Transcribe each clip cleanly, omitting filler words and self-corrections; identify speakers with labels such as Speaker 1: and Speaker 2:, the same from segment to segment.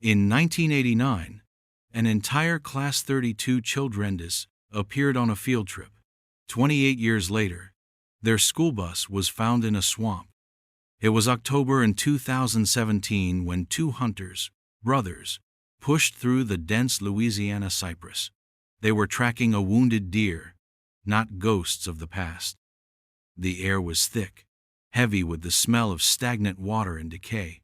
Speaker 1: In 1989, an entire Class 32 children's appeared on a field trip. 28 years later, their school bus was found in a swamp. It was October in 2017 when two hunters, brothers, pushed through the dense Louisiana cypress. They were tracking a wounded deer, not ghosts of the past. The air was thick, heavy with the smell of stagnant water and decay.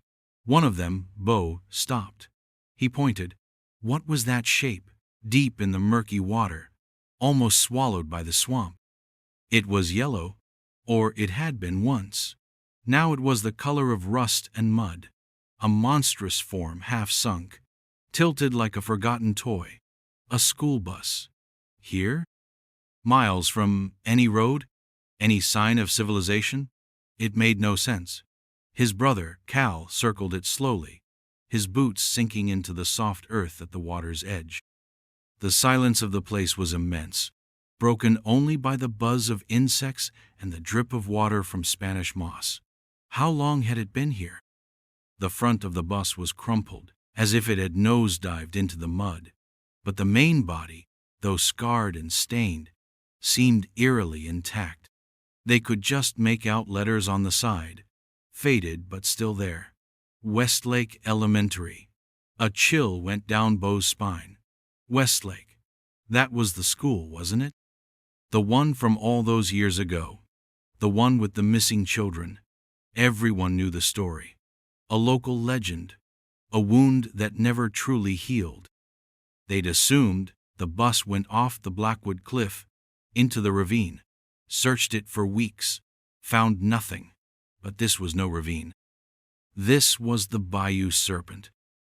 Speaker 1: One of them, Bo, stopped. He pointed. What was that shape, deep in the murky water, almost swallowed by the swamp? It was yellow, or it had been once. Now it was the color of rust and mud, a monstrous form half sunk, tilted like a forgotten toy. A school bus. Here? Miles from any road? Any sign of civilization? It made no sense. His brother, Cal, circled it slowly, his boots sinking into the soft earth at the water's edge. The silence of the place was immense, broken only by the buzz of insects and the drip of water from Spanish moss. How long had it been here? The front of the bus was crumpled, as if it had nosedived into the mud, but the main body, though scarred and stained, seemed eerily intact. They could just make out letters on the side, faded but still there. Westlake Elementary. A chill went down Bo's spine. Westlake. That was the school, wasn't it? The one from all those years ago. The one with the missing children. Everyone knew the story. A local legend. A wound that never truly healed. They'd assumed the bus went off the Blackwood Cliff, into the ravine, searched it for weeks, found nothing, but this was no ravine. This was the Bayou Serpent,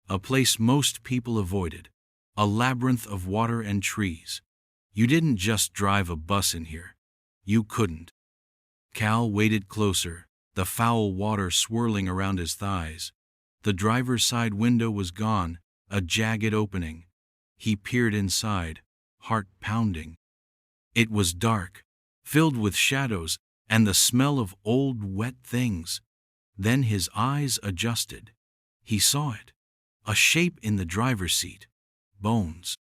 Speaker 1: a place most people avoided, a labyrinth of water and trees. You didn't just drive a bus in here. You couldn't. Cal waded closer, the foul water swirling around his thighs. The driver's side window was gone, a jagged opening. He peered inside, heart pounding. It was dark, filled with shadows and the smell of old wet things. Then his eyes adjusted. He saw it. A shape in the driver's seat. Bones.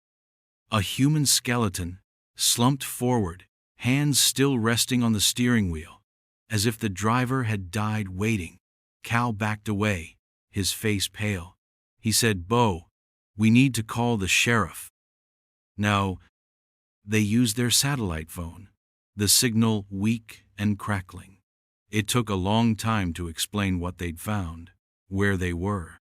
Speaker 1: A human skeleton, slumped forward, hands still resting on the steering wheel, as if the driver had died waiting. Cal backed away, his face pale. He said, "Bo, we need to call the sheriff." Now, they used their satellite phone, the signal weak and crackling. It took a long time to explain what they'd found, where they were.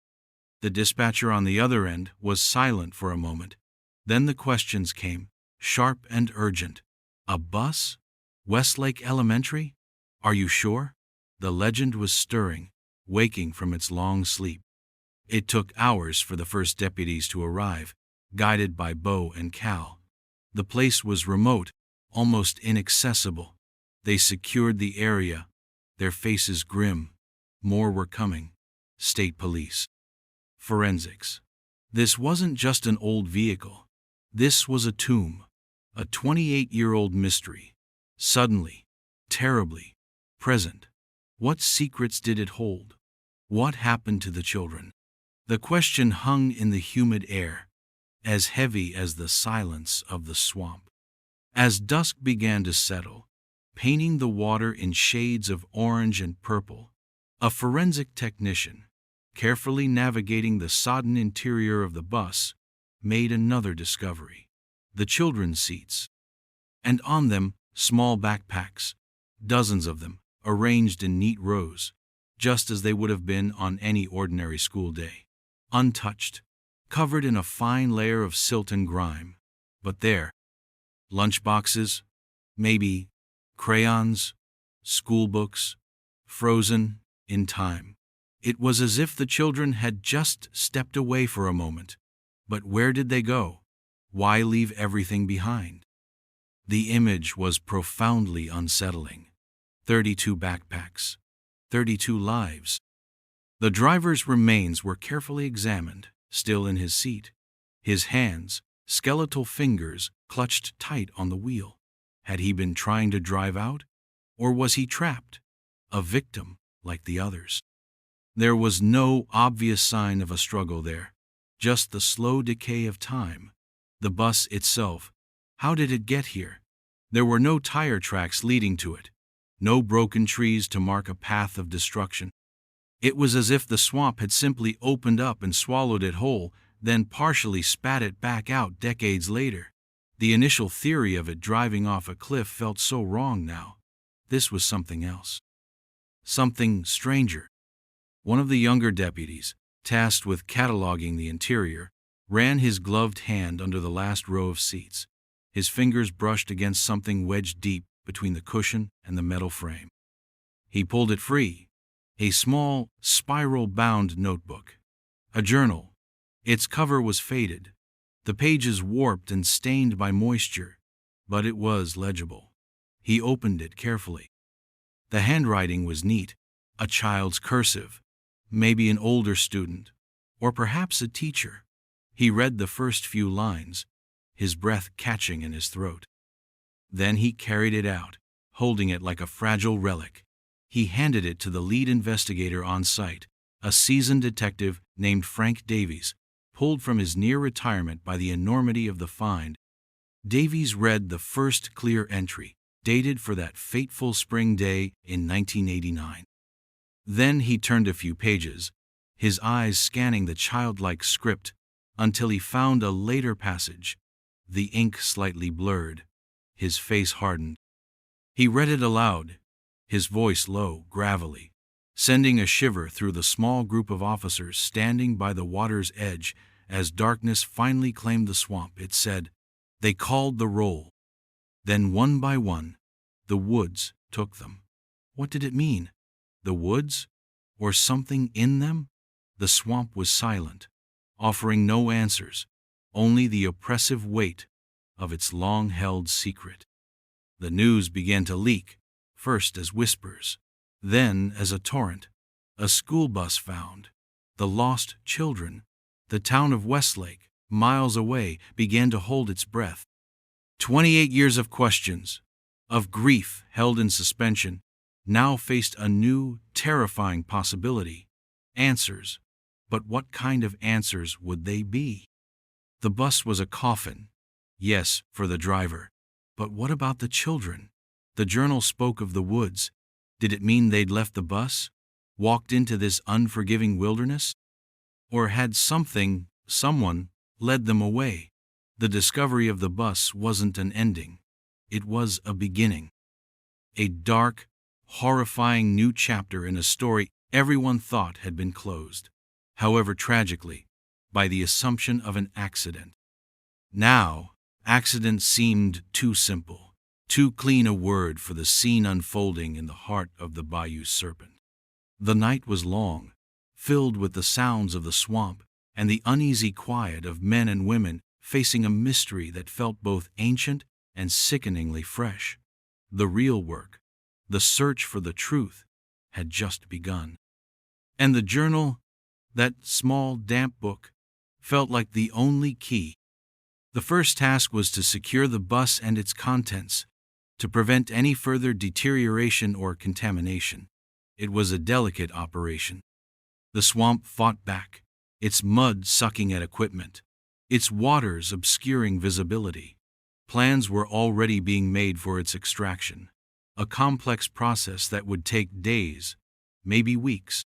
Speaker 1: The dispatcher on the other end was silent for a moment. Then the questions came, sharp and urgent. "A bus? Westlake Elementary? Are you sure?" The legend was stirring, waking from its long sleep. It took hours for the first deputies to arrive, guided by Bo and Cal. The place was remote, almost inaccessible. They secured the area, their faces grim. More were coming. State police. Forensics. This wasn't just an old vehicle. This was a tomb, a 28-year-old mystery. Suddenly, terribly, present. What secrets did it hold? What happened to the children? The question hung in the humid air, as heavy as the silence of the swamp. As dusk began to settle, painting the water in shades of orange and purple, a forensic technician, carefully navigating the sodden interior of the bus, made another discovery. The children's seats. And on them, small backpacks, dozens of them, arranged in neat rows, just as they would have been on any ordinary school day. Untouched, covered in a fine layer of silt and grime. But there, lunchboxes, maybe crayons, school books, frozen in time. It was as if the children had just stepped away for a moment. But where did they go? Why leave everything behind? The image was profoundly unsettling. 32 backpacks, 32 lives. The driver's remains were carefully examined, still in his seat. His hands, skeletal fingers, clutched tight on the wheel. Had he been trying to drive out? Or was he trapped? A victim, like the others? There was no obvious sign of a struggle there. just the slow decay of time. The bus itself, how did it get here? There were no tire tracks leading to it, no broken trees to mark a path of destruction. It was as if the swamp had simply opened up and swallowed it whole, then partially spat it back out decades later. The initial theory of it driving off a cliff felt so wrong now. This was something else. Something stranger. One of the younger deputies, tasked with cataloging the interior, ran his gloved hand under the last row of seats. His fingers brushed against something wedged deep between the cushion and the metal frame. He pulled it free. A small, spiral-bound notebook. A journal. Its cover was faded, the pages warped and stained by moisture, but it was legible. He opened it carefully. The handwriting was neat, a child's cursive, maybe an older student, or perhaps a teacher. He read the first few lines, his breath catching in his throat. Then he carried it out, holding it like a fragile relic. He handed it to the lead investigator on site, a seasoned detective named Frank Davies, pulled from his near retirement by the enormity of the find. Davies read the first clear entry, dated for that fateful spring day in 1989. Then he turned a few pages, his eyes scanning the childlike script, until he found a later passage, the ink slightly blurred, his face hardened. He read it aloud, his voice low, gravelly, sending a shiver through the small group of officers standing by the water's edge as darkness finally claimed the swamp. It said, "They called the roll. Then one by one, the woods took them." What did it mean? The woods? Or something in them? The swamp was silent, offering no answers, only the oppressive weight of its long-held secret. The news began to leak, first as whispers, then as a torrent. A school bus found. The lost children. The town of Westlake, miles away, began to hold its breath. 28 years of questions, of grief held in suspension, now faced a new, terrifying possibility. Answers. But what kind of answers would they be? The bus was a coffin. Yes, for the driver. But what about the children? The journal spoke of the woods. Did it mean they'd left the bus? Walked into this unforgiving wilderness? Or had someone, led them away? The discovery of the bus wasn't an ending. It was a beginning. A dark, horrifying new chapter in a story everyone thought had been closed, however tragically, by the assumption of an accident. Now, accident seemed too simple, too clean a word for the scene unfolding in the heart of the Bayou Serpent. The night was long, filled with the sounds of the swamp and the uneasy quiet of men and women facing a mystery that felt both ancient and sickeningly fresh. The real work, the search for the truth, had just begun. And the journal, that small, damp book, felt like the only key. The first task was to secure the bus and its contents, to prevent any further deterioration or contamination. It was a delicate operation. The swamp fought back, its mud sucking at equipment, its waters obscuring visibility. Plans were already being made for its extraction, a complex process that would take days, maybe weeks.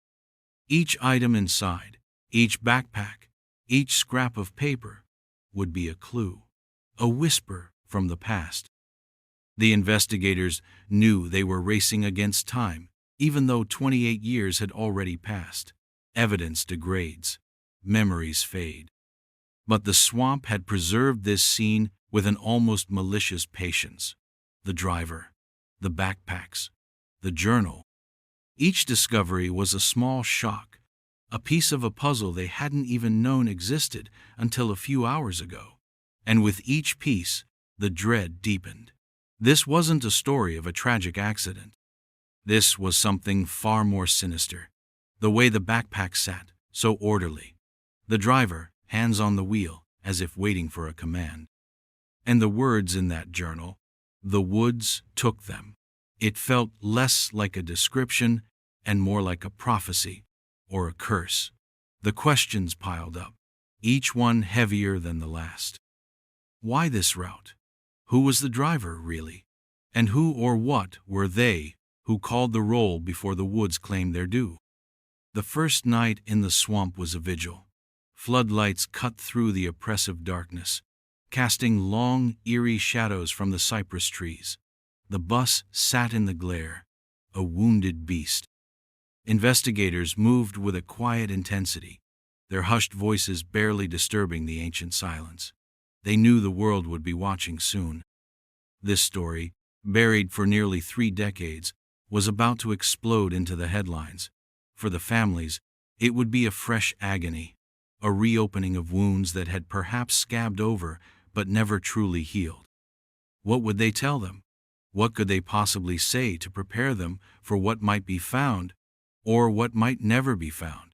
Speaker 1: Each item inside, each backpack, each scrap of paper would be a clue, a whisper from the past. The investigators knew they were racing against time, even though 28 years had already passed. Evidence degrades, memories fade. But the swamp had preserved this scene with an almost malicious patience. The driver, the backpacks, the journal. Each discovery was a small shock, a piece of a puzzle they hadn't even known existed until a few hours ago. And with each piece, the dread deepened. This wasn't a story of a tragic accident. This was something far more sinister. The way the backpack sat, so orderly. The driver, hands on the wheel, as if waiting for a command. And the words in that journal, "The woods took them." It felt less like a description and more like a prophecy or a curse. The questions piled up, each one heavier than the last. Why this route? Who was the driver, really? And who or what were they who called the roll before the woods claimed their due? The first night in the swamp was a vigil. Floodlights cut through the oppressive darkness, casting long, eerie shadows from the cypress trees. The bus sat in the glare, a wounded beast. Investigators moved with a quiet intensity, their hushed voices barely disturbing the ancient silence. They knew the world would be watching soon. This story, buried for nearly 3 decades, was about to explode into the headlines. For the families, it would be a fresh agony, a reopening of wounds that had perhaps scabbed over but never truly healed. What would they tell them? What could they possibly say to prepare them for what might be found, or what might never be found?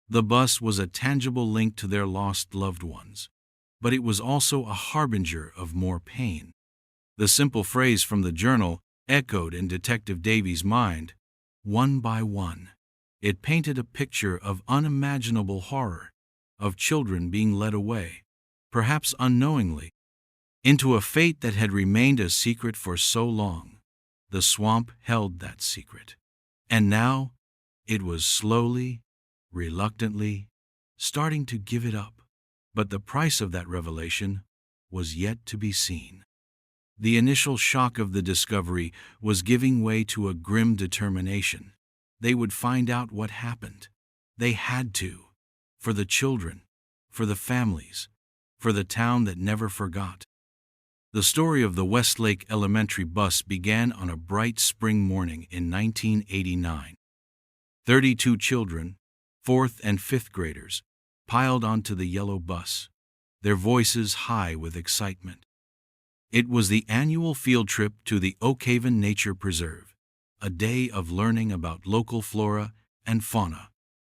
Speaker 1: The bus was a tangible link to their lost loved ones, but it was also a harbinger of more pain. The simple phrase from the journal echoed in Detective Davies' mind, one by one. It painted a picture of unimaginable horror, of children being led away, perhaps unknowingly, into a fate that had remained a secret for so long. The swamp held that secret. And now, it was slowly, reluctantly, starting to give it up. But the price of that revelation was yet to be seen. The initial shock of the discovery was giving way to a grim determination. They would find out what happened. They had to. For the children, for the families, for the town that never forgot. The story of the Westlake Elementary bus began on a bright spring morning in 1989. 32 children, 4th and 5th graders, piled onto the yellow bus, their voices high with excitement. It was the annual field trip to the Oakhaven Nature Preserve, a day of learning about local flora and fauna,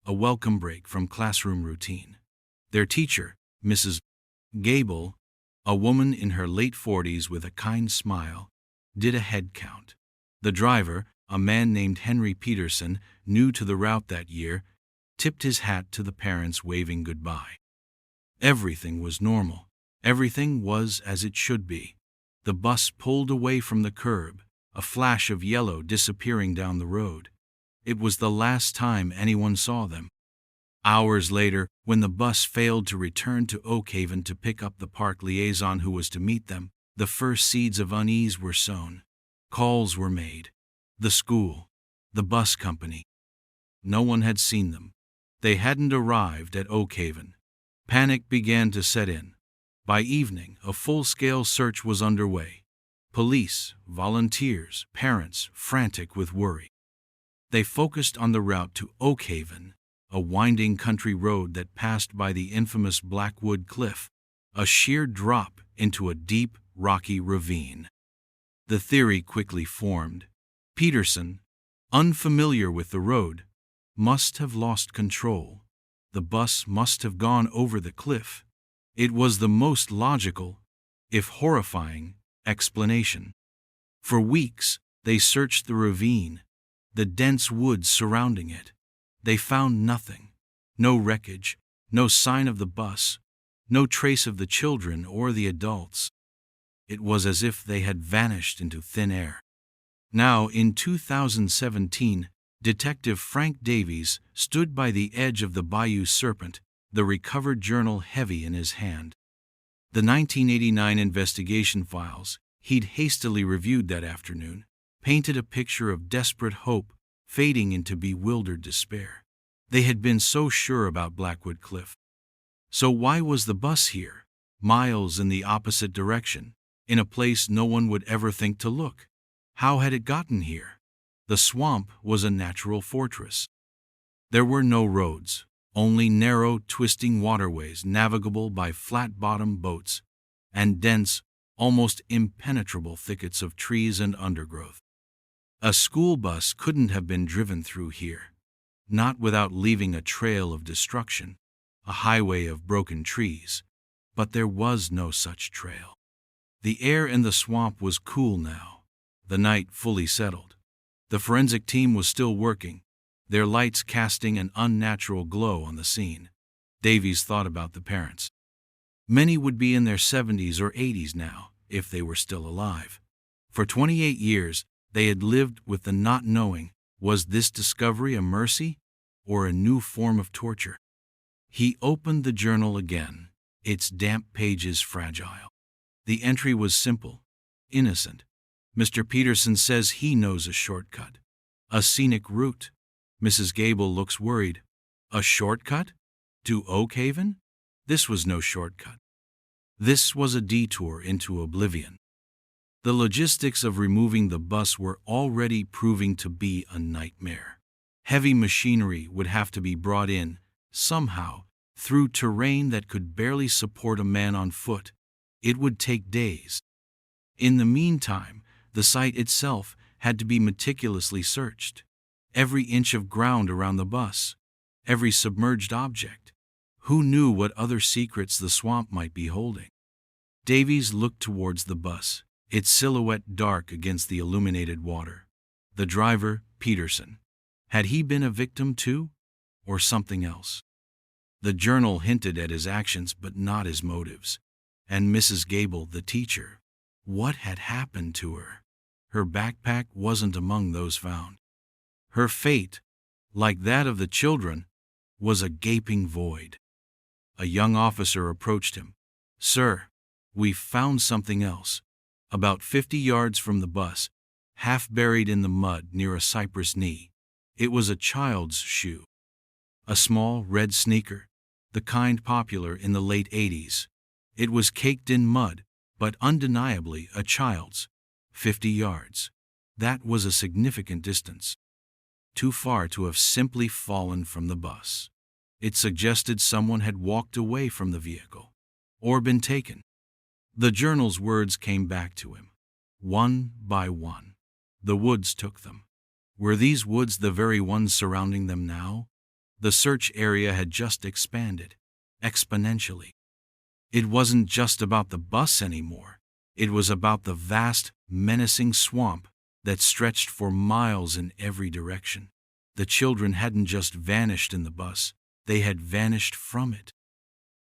Speaker 1: a welcome break from classroom routine. Their teacher, Mrs. Gable, a woman in her late 40s with a kind smile, did a head count. The driver, a man named Henry Peterson, new to the route that year, tipped his hat to the parents, waving goodbye. Everything was normal. Everything was as it should be. The bus pulled away from the curb, a flash of yellow disappearing down the road. It was the last time anyone saw them. Hours later, when the bus failed to return to Oakhaven to pick up the park liaison who was to meet them, the first seeds of unease were sown. Calls were made. The school, the bus company. No one had seen them. They hadn't arrived at Oakhaven. Panic began to set in. By evening, a full-scale search was underway. Police, volunteers, parents, frantic with worry. They focused on the route to Oakhaven, a winding country road that passed by the infamous Blackwood Cliff, a sheer drop into a deep, rocky ravine. The theory quickly formed. Peterson, unfamiliar with the road, must have lost control. The bus must have gone over the cliff. It was the most logical, if horrifying, explanation. For weeks, they searched the ravine, the dense woods surrounding it. They found nothing. No wreckage, no sign of the bus, no trace of the children or the adults. It was as if they had vanished into thin air. Now, in 2017, Detective Frank Davies stood by the edge of the Bayou Serpent, the recovered journal heavy in his hand. The 1989 investigation files he'd hastily reviewed that afternoon painted a picture of desperate hope fading into bewildered despair. They had been so sure about Blackwood Cliff. So why was the bus here, miles in the opposite direction, in a place no one would ever think to look? How had it gotten here? The swamp was a natural fortress. There were no roads, only narrow, twisting waterways navigable by flat-bottomed boats, and dense, almost impenetrable thickets of trees and undergrowth. A school bus couldn't have been driven through here, not without leaving a trail of destruction, a highway of broken trees, but there was no such trail. The air in the swamp was cool now, the night fully settled. The forensic team was still working, their lights casting an unnatural glow on the scene. Davies thought about the parents. Many would be in their 70s or 80s now, if they were still alive. For 28 years, they had lived with the not knowing. Was this discovery a mercy or a new form of torture? He opened the journal again, its damp pages fragile. The entry was simple, innocent. Mr. Peterson says he knows a shortcut. A scenic route. Mrs. Gable looks worried. A shortcut? To Oak Haven? This was no shortcut. This was a detour into oblivion. The logistics of removing the bus were already proving to be a nightmare. Heavy machinery would have to be brought in, somehow, through terrain that could barely support a man on foot. It would take days. In the meantime, the site itself had to be meticulously searched. Every inch of ground around the bus, every submerged object. Who knew what other secrets the swamp might be holding? Davies looked towards the bus, its silhouette dark against the illuminated water. The driver, Peterson. Had he been a victim too? Or something else? The journal hinted at his actions but not his motives. And Mrs. Gable, the teacher. What had happened to her? Her backpack wasn't among those found. Her fate, like that of the children, was a gaping void. A young officer approached him. "Sir, we've found something else. About 50 yards from the bus, half buried in the mud near a cypress knee. It was a child's shoe. A small red sneaker, the kind popular in the late 80s. It was caked in mud, but undeniably a child's. 50 yards. That was a significant distance. Too far to have simply fallen from the bus. It suggested someone had walked away from the vehicle, or been taken." The journal's words came back to him. One by one, the woods took them. Were these woods the very ones surrounding them now? The search area had just expanded, exponentially. It wasn't just about the bus anymore. It was about the vast, menacing swamp that stretched for miles in every direction. The children hadn't just vanished in the bus, they had vanished from it.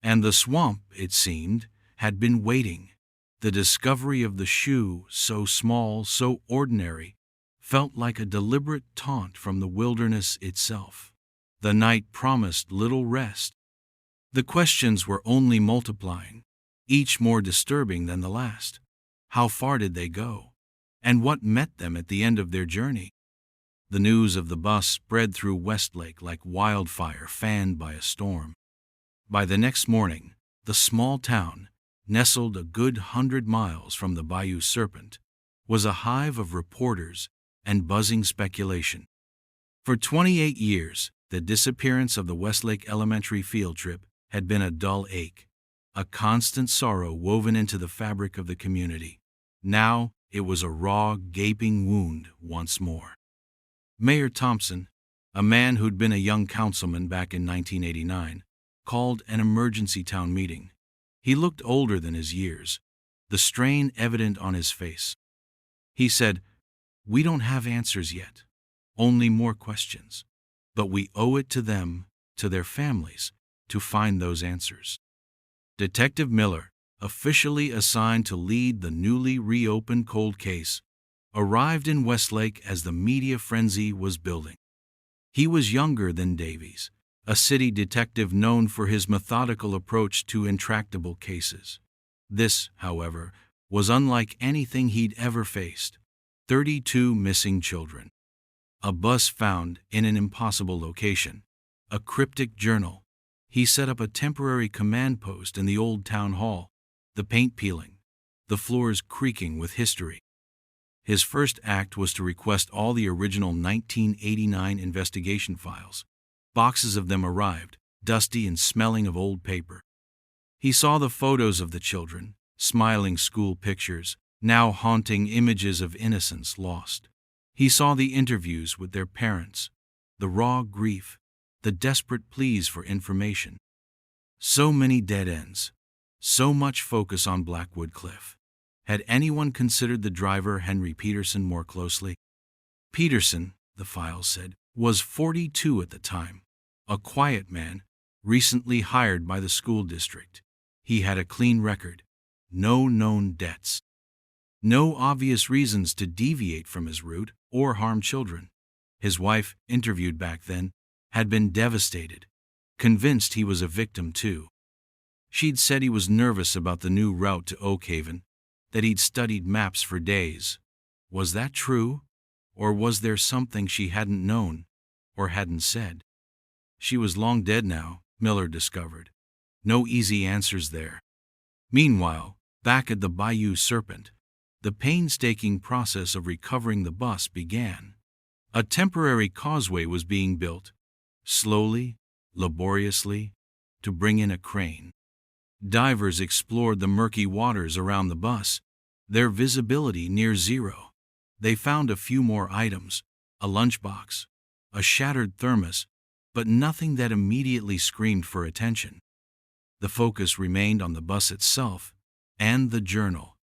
Speaker 1: And the swamp, it seemed, had been waiting. The discovery of the shoe, so small, so ordinary, felt like a deliberate taunt from the wilderness itself. The night promised little rest. The questions were only multiplying, each more disturbing than the last. How far did they go? And what met them at the end of their journey? The news of the bus spread through Westlake like wildfire fanned by a storm. By the next morning, the small town, nestled a good 100 miles from the Bayou Serpent, was a hive of reporters and buzzing speculation. For 28 years, the disappearance of the Westlake Elementary field trip had been a dull ache, a constant sorrow woven into the fabric of the community. Now it was a raw, gaping wound once more. Mayor Thompson, a man who'd been a young councilman back in 1989, called an emergency town meeting. He looked older than his years, the strain evident on his face. He said, "We don't have answers yet, only more questions. But we owe it to them, to their families, to find those answers." Detective Miller, officially assigned to lead the newly reopened cold case, arrived in Westlake as the media frenzy was building. He was younger than Davies, a city detective known for his methodical approach to intractable cases. This, however, was unlike anything he'd ever faced. 32 missing children. A bus found in an impossible location. A cryptic journal. He set up a temporary command post in the old town hall, the paint peeling, the floors creaking with history. His first act was to request all the original 1989 investigation files. Boxes of them arrived, dusty and smelling of old paper. He saw the photos of the children, smiling school pictures, now haunting images of innocence lost. He saw the interviews with their parents, the raw grief, the desperate pleas for information. So many dead ends, so much focus on Blackwood Cliff. Had anyone considered the driver, Henry Peterson, more closely? Peterson, the files said, was 42 at the time, a quiet man recently hired by the school district. He had a clean record, no known debts, no obvious reasons to deviate from his route or harm children. His wife, interviewed back then, had been devastated, convinced he was a victim too. She'd said he was nervous about the new route to Oakhaven, that he'd studied maps for days. Was that true? Or was there something she hadn't known or hadn't said? She was long dead now, Miller discovered. No easy answers there. Meanwhile, back at the Bayou Serpent, the painstaking process of recovering the bus began. A temporary causeway was being built, slowly, laboriously, to bring in a crane. Divers explored the murky waters around the bus, their visibility near zero. They found a few more items, a lunchbox, a shattered thermos, but nothing that immediately screamed for attention. The focus remained on the bus itself and the journal.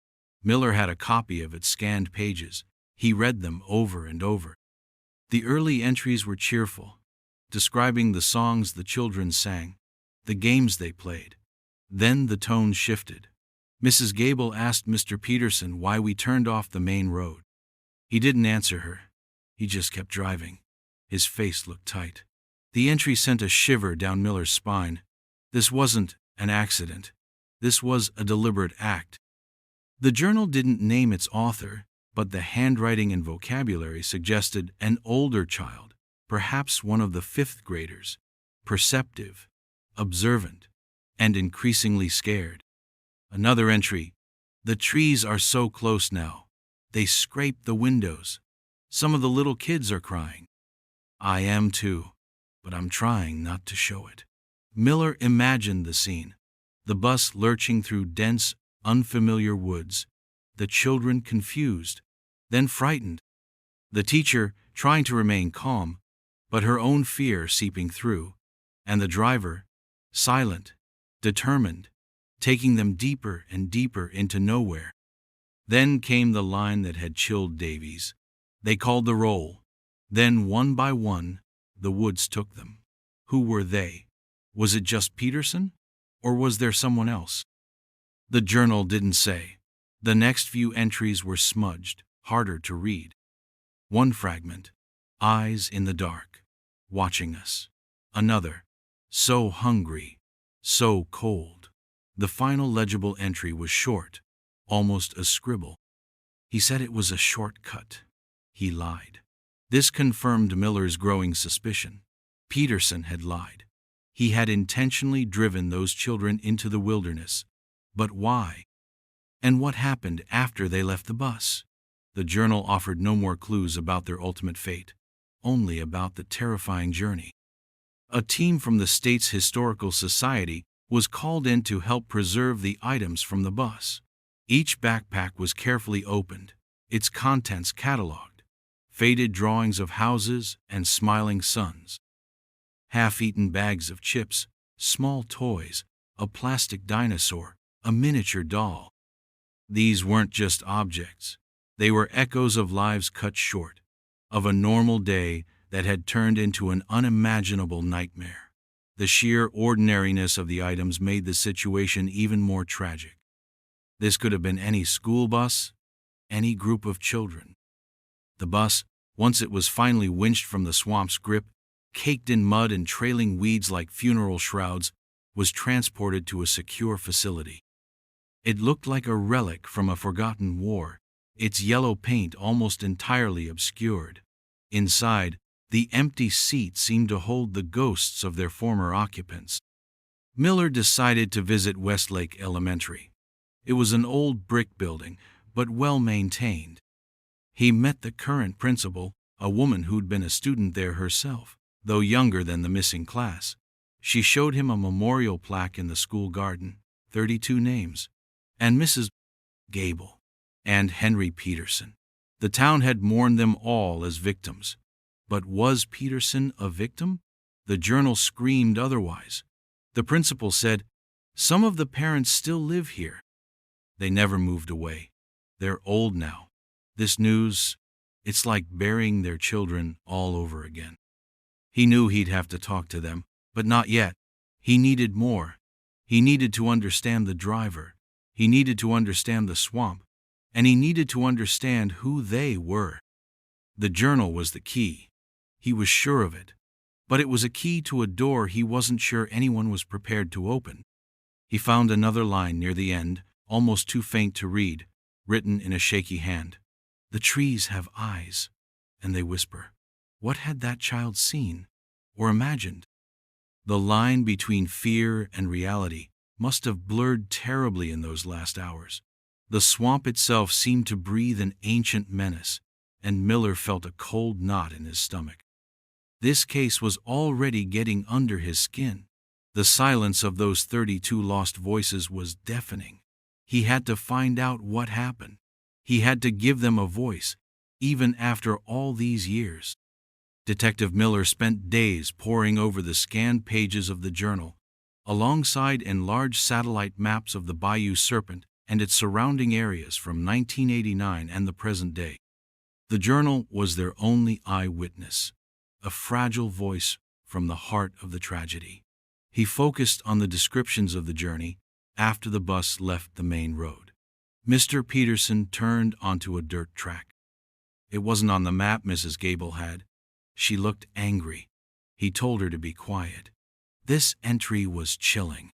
Speaker 1: Miller had a copy of its scanned pages. He read them over and over. The early entries were cheerful, describing the songs the children sang, the games they played. Then the tone shifted. Mrs. Gable asked Mr. Peterson why we turned off the main road. He didn't answer her. He just kept driving. His face looked tight. The entry sent a shiver down Miller's spine. This wasn't an accident. This was a deliberate act. The journal didn't name its author, but the handwriting and vocabulary suggested an older child, perhaps one of the fifth graders, perceptive, observant, and increasingly scared. Another entry. The trees are so close now. They scrape the windows. Some of the little kids are crying. I am too, but I'm trying not to show it. Miller imagined the scene. The bus lurching through dense, unfamiliar woods. The children confused, then frightened. The teacher trying to remain calm, but her own fear seeping through. And the driver, silent, determined, taking them deeper and deeper into nowhere. Then came the line that had chilled Davies. They called the roll. Then, one by one, the woods took them. Who were they? Was it just Peterson? Or was there someone else? The journal didn't say. The next few entries were smudged, harder to read. One fragment. Eyes in the dark, watching us. Another. So hungry, so cold. The final legible entry was short, almost a scribble. He said it was a shortcut. He lied. This confirmed Miller's growing suspicion. Peterson had lied. He had intentionally driven those children into the wilderness. But why? And what happened after they left the bus? The journal offered no more clues about their ultimate fate, only about the terrifying journey. A team from the state's historical society was called in to help preserve the items from the bus. Each backpack was carefully opened, its contents cataloged. Faded drawings of houses and smiling suns. Half-eaten bags of chips, small toys, a plastic dinosaur, a miniature doll. These weren't just objects. They were echoes of lives cut short, of a normal day that had turned into an unimaginable nightmare. The sheer ordinariness of the items made the situation even more tragic. This could have been any school bus, any group of children. The bus, once it was finally winched from the swamp's grip, caked in mud and trailing weeds like funeral shrouds, was transported to a secure facility. It looked like a relic from a forgotten war, its yellow paint almost entirely obscured. Inside, the empty seat seemed to hold the ghosts of their former occupants. Miller decided to visit Westlake Elementary. It was an old brick building, but well-maintained. He met the current principal, a woman who'd been a student there herself, though younger than the missing class. She showed him a memorial plaque in the school garden, 32 names, and Mrs. Gable, and Henry Peterson. The town had mourned them all as victims. But was Peterson a victim? The journal screamed otherwise. The principal said, "Some of the parents still live here. They never moved away. They're old now. This news, it's like burying their children all over again." He knew he'd have to talk to them, but not yet. He needed more. He needed to understand the driver. He needed to understand the swamp. And he needed to understand who they were. The journal was the key. He was sure of it. But it was a key to a door he wasn't sure anyone was prepared to open. He found another line near the end, almost too faint to read, written in a shaky hand. The trees have eyes, and they whisper. What had that child seen or imagined? The line between fear and reality must have blurred terribly in those last hours. The swamp itself seemed to breathe an ancient menace, and Miller felt a cold knot in his stomach. This case was already getting under his skin. The silence of those 32 lost voices was deafening. He had to find out what happened. He had to give them a voice, even after all these years. Detective Miller spent days poring over the scanned pages of the journal, alongside enlarged satellite maps of the Bayou Serpent and its surrounding areas from 1989 and the present day. The journal was their only eyewitness, a fragile voice from the heart of the tragedy. He focused on the descriptions of the journey after the bus left the main road. Mr. Peterson turned onto a dirt track. It wasn't on the map Mrs. Gable had. She looked angry. He told her to be quiet. This entry was chilling.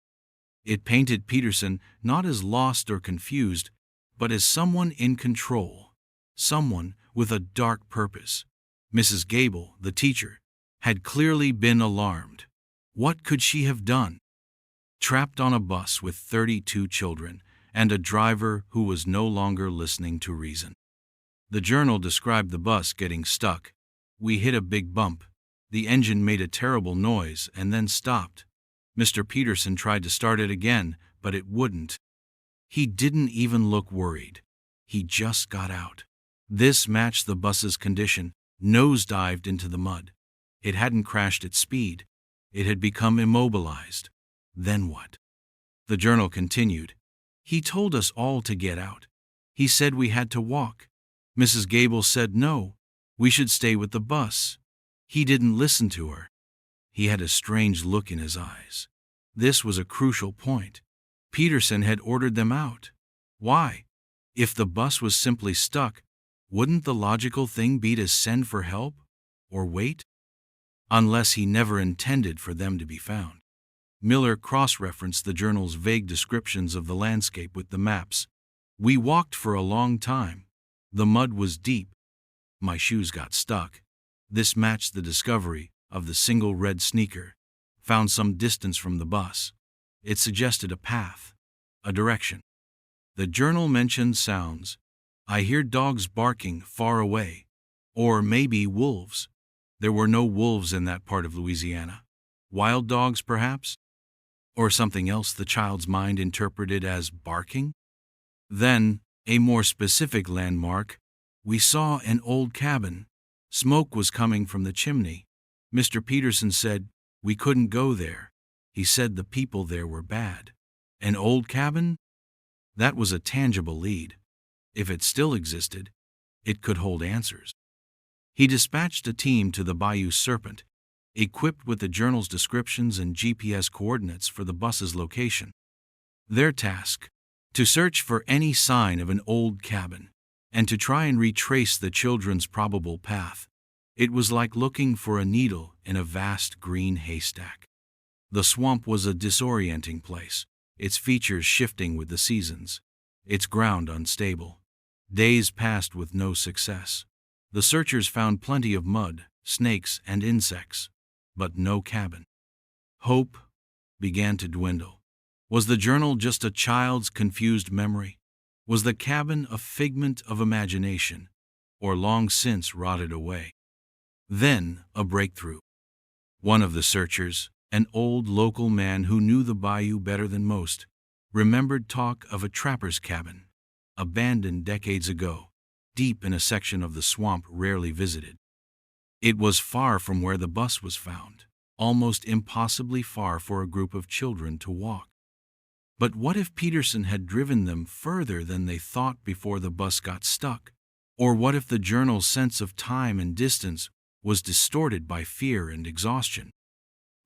Speaker 1: It painted Peterson not as lost or confused, but as someone in control, someone with a dark purpose. Mrs. Gable, the teacher, had clearly been alarmed. What could she have done? Trapped on a bus with 32 children and a driver who was no longer listening to reason. The journal described the bus getting stuck. We hit a big bump. The engine made a terrible noise and then stopped. Mr. Peterson tried to start it again, but it wouldn't. He didn't even look worried. He just got out. This matched the bus's condition, nosedived into the mud. It hadn't crashed at speed. It had become immobilized. Then what? The journal continued. He told us all to get out. He said we had to walk. Mrs. Gable said no, we should stay with the bus. He didn't listen to her. He had a strange look in his eyes. This was a crucial point. Peterson had ordered them out. Why? If the bus was simply stuck, wouldn't the logical thing be to send for help or wait? Unless he never intended for them to be found. Miller cross-referenced the journal's vague descriptions of the landscape with the maps. We walked for a long time. The mud was deep. My shoes got stuck. This matched the discovery of the single red sneaker, found some distance from the bus. It suggested a path, a direction. The journal mentioned sounds. I hear dogs barking far away, or maybe wolves. There were no wolves in that part of Louisiana. Wild dogs, perhaps? Or something else the child's mind interpreted as barking? Then, a more specific landmark. We saw an old cabin. Smoke was coming from the chimney. Mr. Peterson said we couldn't go there. He said the people there were bad. An old cabin? That was a tangible lead. If it still existed, it could hold answers. He dispatched a team to the Bayou Serpent, equipped with the journal's descriptions and GPS coordinates for the bus's location. Their task: to search for any sign of an old cabin, and to try and retrace the children's probable path. It was like looking for a needle in a vast green haystack. The swamp was a disorienting place, its features shifting with the seasons, its ground unstable. Days passed with no success. The searchers found plenty of mud, snakes, and insects, but no cabin. Hope began to dwindle. Was the journal just a child's confused memory? Was the cabin a figment of imagination, or long since rotted away? Then, a breakthrough. One of the searchers, an old local man who knew the bayou better than most, remembered talk of a trapper's cabin, abandoned decades ago, deep in a section of the swamp rarely visited. It was far from where the bus was found, almost impossibly far for a group of children to walk. But what if Peterson had driven them further than they thought before the bus got stuck? Or what if the journal's sense of time and distance was distorted by fear and exhaustion?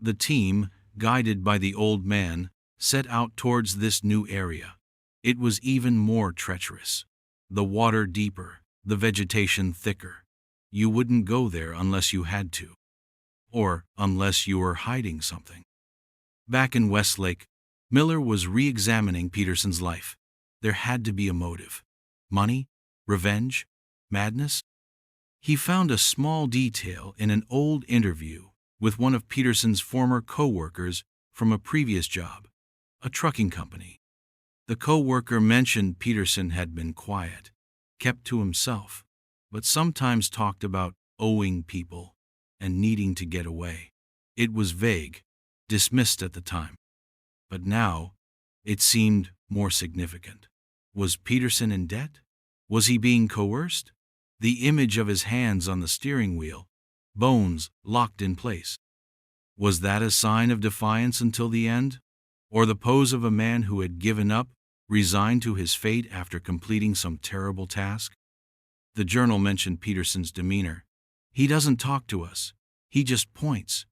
Speaker 1: The team, guided by the old man, set out towards this new area. It was even more treacherous. The water deeper, the vegetation thicker. You wouldn't go there unless you had to. Or unless you were hiding something. Back in Westlake, Miller was re-examining Peterson's life. There had to be a motive. Money? Revenge? Madness? He found a small detail in an old interview with one of Peterson's former co-workers from a previous job, a trucking company. The co-worker mentioned Peterson had been quiet, kept to himself, but sometimes talked about owing people and needing to get away. It was vague, dismissed at the time. But now, it seemed more significant. Was Peterson in debt? Was he being coerced? The image of his hands on the steering wheel, bones locked in place. Was that a sign of defiance until the end? Or the pose of a man who had given up, resigned to his fate after completing some terrible task? The journal mentioned Peterson's demeanor. He doesn't talk to us. He just points.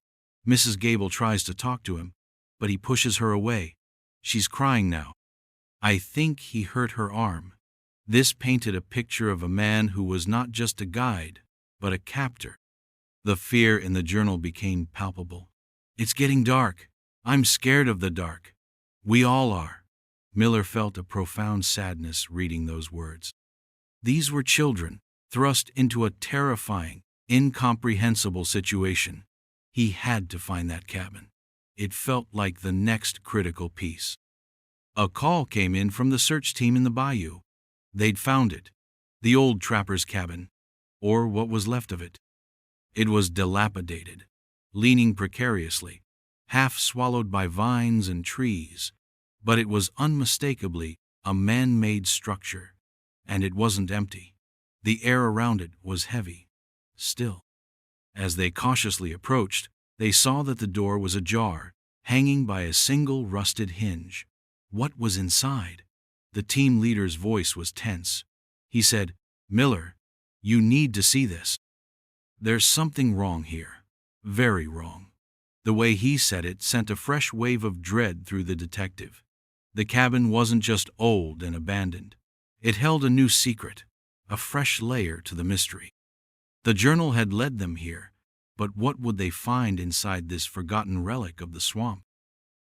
Speaker 1: Mrs. Gable tries to talk to him, but he pushes her away. She's crying now. I think he hurt her arm. This painted a picture of a man who was not just a guide, but a captor. The fear in the journal became palpable. It's getting dark. I'm scared of the dark. We all are. Miller felt a profound sadness reading those words. These were children, thrust into a terrifying, incomprehensible situation. He had to find that cabin. It felt like the next critical piece. A call came in from the search team in the bayou. They'd found it. The old trapper's cabin, or what was left of it. It was dilapidated, leaning precariously, half swallowed by vines and trees, but it was unmistakably a man-made structure, and it wasn't empty. The air around it was heavy, still. As they cautiously approached, they saw that the door was ajar, hanging by a single rusted hinge. What was inside? The team leader's voice was tense. He said, "Miller, you need to see this. There's something wrong here. Very wrong." The way he said it sent a fresh wave of dread through the detective. The cabin wasn't just old and abandoned. It held a new secret, a fresh layer to the mystery. The journal had led them here, but what would they find inside this forgotten relic of the swamp?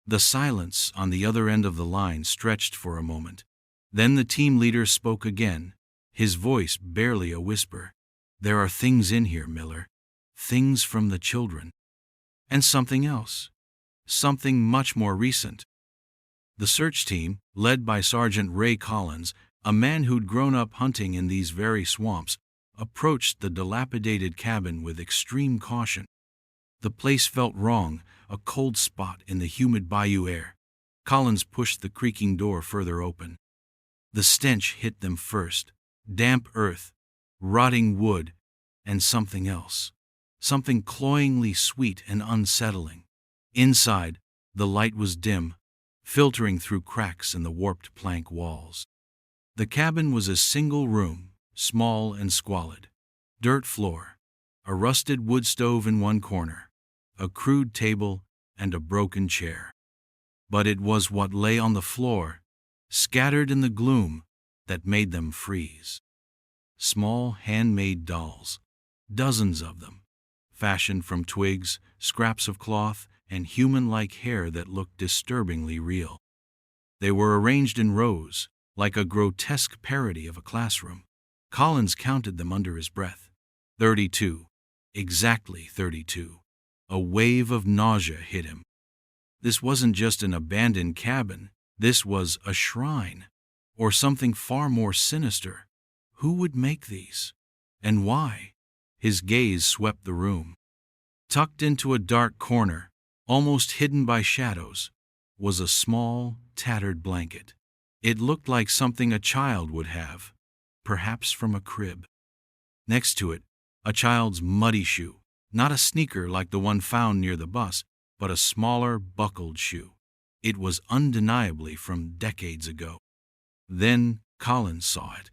Speaker 1: The silence on the other end of the line stretched for a moment. Then the team leader spoke again, his voice barely a whisper. "There are things in here, Miller. Things from the children. And something else. Something much more recent." The search team, led by Sergeant Ray Collins, a man who'd grown up hunting in these very swamps, approached the dilapidated cabin with extreme caution. The place felt wrong, a cold spot in the humid bayou air. Collins pushed the creaking door further open. The stench hit them first. Damp earth, rotting wood, and something else. Something cloyingly sweet and unsettling. Inside, the light was dim, filtering through cracks in the warped plank walls. The cabin was a single room, small and squalid. Dirt floor, a rusted wood stove in one corner, a crude table, and a broken chair. But it was what lay on the floor, scattered in the gloom, that made them freeze. Small handmade dolls, dozens of them, fashioned from twigs, scraps of cloth, and human-like hair that looked disturbingly real. They were arranged in rows, like a grotesque parody of a classroom. Collins counted them under his breath. 32. Exactly 32. A wave of nausea hit him. This wasn't just an abandoned cabin. This was a shrine, or something far more sinister. Who would make these? And why? His gaze swept the room. Tucked into a dark corner, almost hidden by shadows, was a small, tattered blanket. It looked like something a child would have, perhaps from a crib. Next to it, a child's muddy shoe, not a sneaker like the one found near the bus, but a smaller, buckled shoe. It was undeniably from decades ago. Then Collins saw it,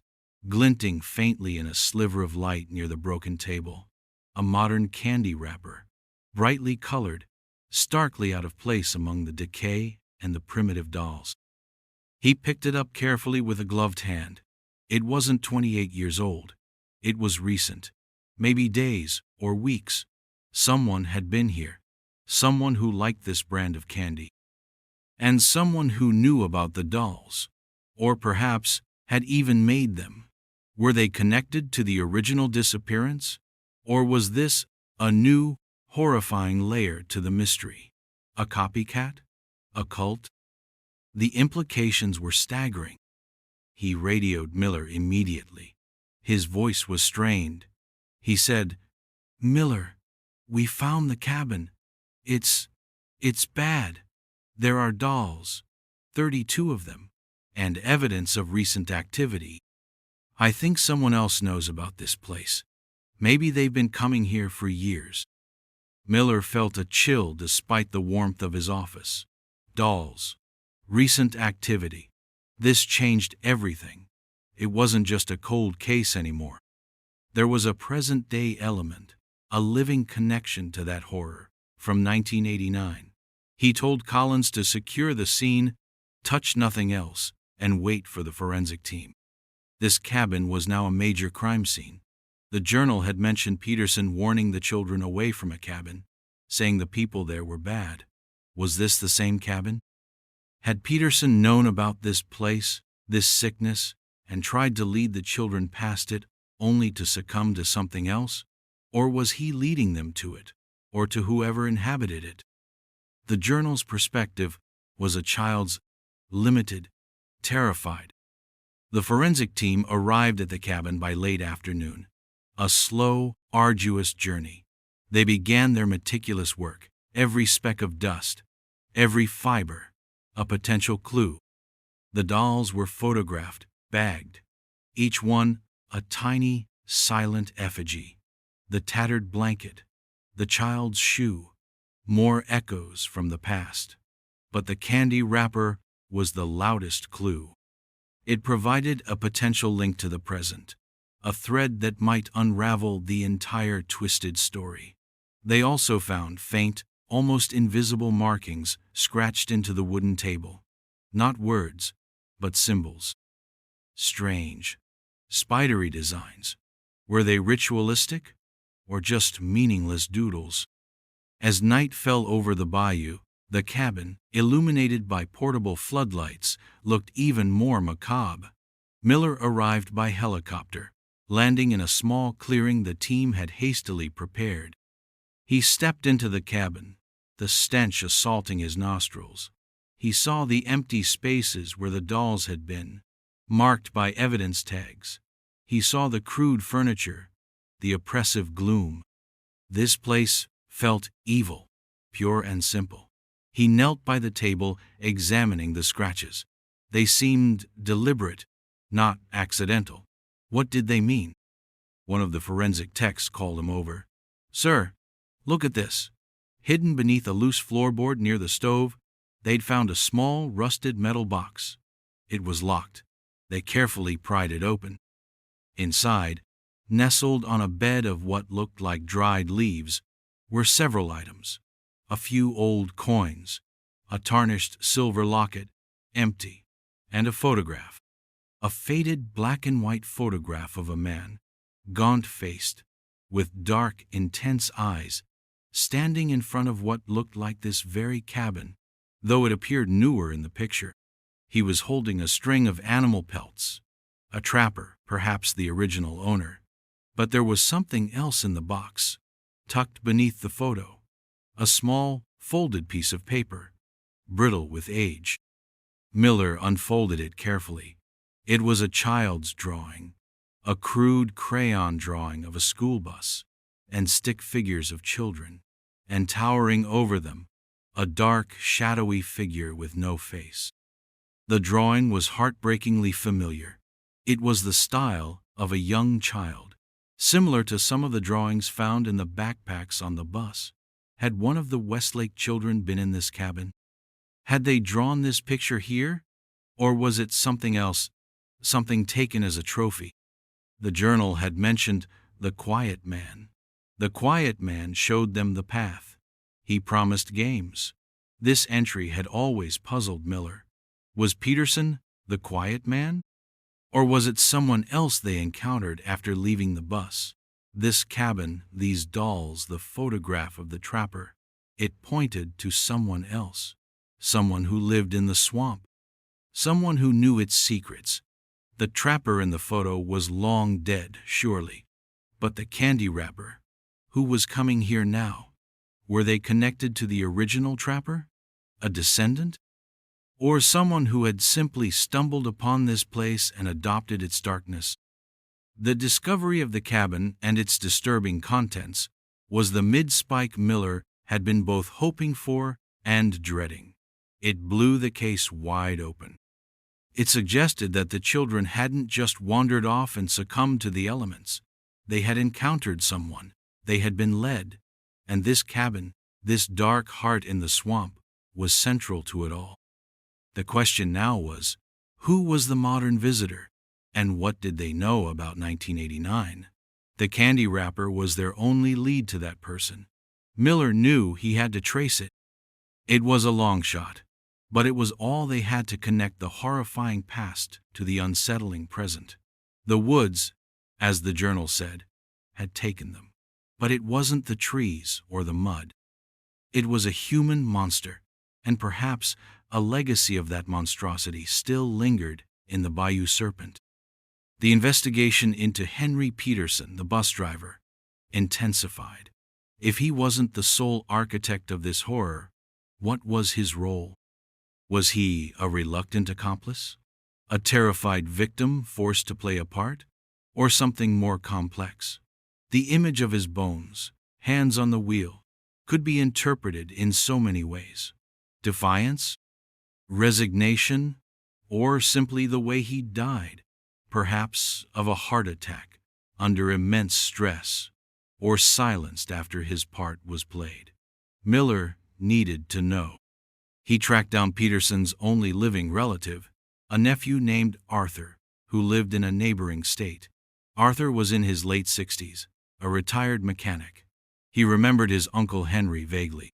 Speaker 1: glinting faintly in a sliver of light near the broken table. A modern candy wrapper, brightly colored, starkly out of place among the decay and the primitive dolls. He picked it up carefully with a gloved hand. It wasn't 28 years old. It was recent. Maybe days or weeks. Someone had been here. Someone who liked this brand of candy. And someone who knew about the dolls. Or perhaps had even made them. Were they connected to the original disappearance? Or was this a new, horrifying layer to the mystery? A copycat? A cult? The implications were staggering. He radioed Miller immediately. His voice was strained. He said, "Miller, we found the cabin. It's bad. There are dolls, 32 of them, and evidence of recent activity. I think someone else knows about this place. Maybe they've been coming here for years." Miller felt a chill despite the warmth of his office. Dolls. Recent activity. This changed everything. It wasn't just a cold case anymore. There was a present-day element, a living connection to that horror from 1989. He told Collins to secure the scene, touch nothing else, and wait for the forensic team. This cabin was now a major crime scene. The Journal had mentioned Peterson warning the children away from a cabin, saying the people there were bad. Was this the same cabin? Had Peterson known about this place, this sickness, and tried to lead the children past it, only to succumb to something else? Or was he leading them to it, or to whoever inhabited it? The Journal's perspective was a child's, limited, terrified. The forensic team arrived at the cabin by late afternoon. A slow, arduous journey. They began their meticulous work, every speck of dust, every fiber, a potential clue. The dolls were photographed, bagged. Each one a tiny, silent effigy. The tattered blanket, the child's shoe, more echoes from the past. But the candy wrapper was the loudest clue. It provided a potential link to the present, a thread that might unravel the entire twisted story. They also found faint, almost invisible markings scratched into the wooden table. Not words, but symbols. Strange, spidery designs. Were they ritualistic, or just meaningless doodles? As night fell over the bayou, the cabin, illuminated by portable floodlights, looked even more macabre. Miller arrived by helicopter, landing in a small clearing the team had hastily prepared. He stepped into the cabin, the stench assaulting his nostrils. He saw the empty spaces where the dolls had been, marked by evidence tags. He saw the crude furniture, the oppressive gloom. This place felt evil, pure and simple. He knelt by the table, examining the scratches. They seemed deliberate, not accidental. What did they mean? One of the forensic techs called him over. "Sir, look at this." Hidden beneath a loose floorboard near the stove, they'd found a small, rusted metal box. It was locked. They carefully pried it open. Inside, nestled on a bed of what looked like dried leaves, were several items. A few old coins, a tarnished silver locket, empty, and a photograph. A faded black and white photograph of a man, gaunt-faced, with dark, intense eyes, standing in front of what looked like this very cabin, though it appeared newer in the picture. He was holding a string of animal pelts. A trapper, perhaps the original owner. But there was something else in the box, tucked beneath the photo. A small, folded piece of paper, brittle with age. Miller unfolded it carefully. It was a child's drawing, a crude crayon drawing of a school bus, and stick figures of children, and towering over them, a dark, shadowy figure with no face. The drawing was heartbreakingly familiar. It was the style of a young child, similar to some of the drawings found in the backpacks on the bus. Had one of the Westlake children been in this cabin? Had they drawn this picture here? Or was it something else, something taken as a trophy? The Journal had mentioned the quiet man. The quiet man showed them the path. He promised games. This entry had always puzzled Miller. Was Peterson the quiet man? Or was it someone else they encountered after leaving the bus? This cabin, these dolls, the photograph of the trapper, it pointed to someone else. Someone who lived in the swamp. Someone who knew its secrets. The trapper in the photo was long dead, surely. But the candy wrapper, who was coming here now? Were they connected to the original trapper? A descendant? Or someone who had simply stumbled upon this place and adopted its darkness? The discovery of the cabin and its disturbing contents was the mid-spike Miller had been both hoping for and dreading. It blew the case wide open. It suggested that the children hadn't just wandered off and succumbed to the elements. They had encountered someone. They had been led. And this cabin, this dark heart in the swamp, was central to it all. The question now was, who was the modern visitor, and what did they know about 1989? The candy wrapper was their only lead to that person. Miller knew he had to trace it. It was a long shot, but it was all they had to connect the horrifying past to the unsettling present. The woods, as the journal said, had taken them. But it wasn't the trees or the mud. It was a human monster, and perhaps a legacy of that monstrosity still lingered in the Bayou Serpent. The investigation into Henry Peterson, the bus driver, intensified. If he wasn't the sole architect of this horror, what was his role? Was he a reluctant accomplice? A terrified victim forced to play a part? Or something more complex? The image of his bones, hands on the wheel, could be interpreted in so many ways. Defiance? Resignation? Or simply the way he died, perhaps of a heart attack, under immense stress, or silenced after his part was played. Miller needed to know. He tracked down Peterson's only living relative, a nephew named Arthur, who lived in a neighboring state. Arthur was in his late 60s, a retired mechanic. He remembered his Uncle Henry vaguely.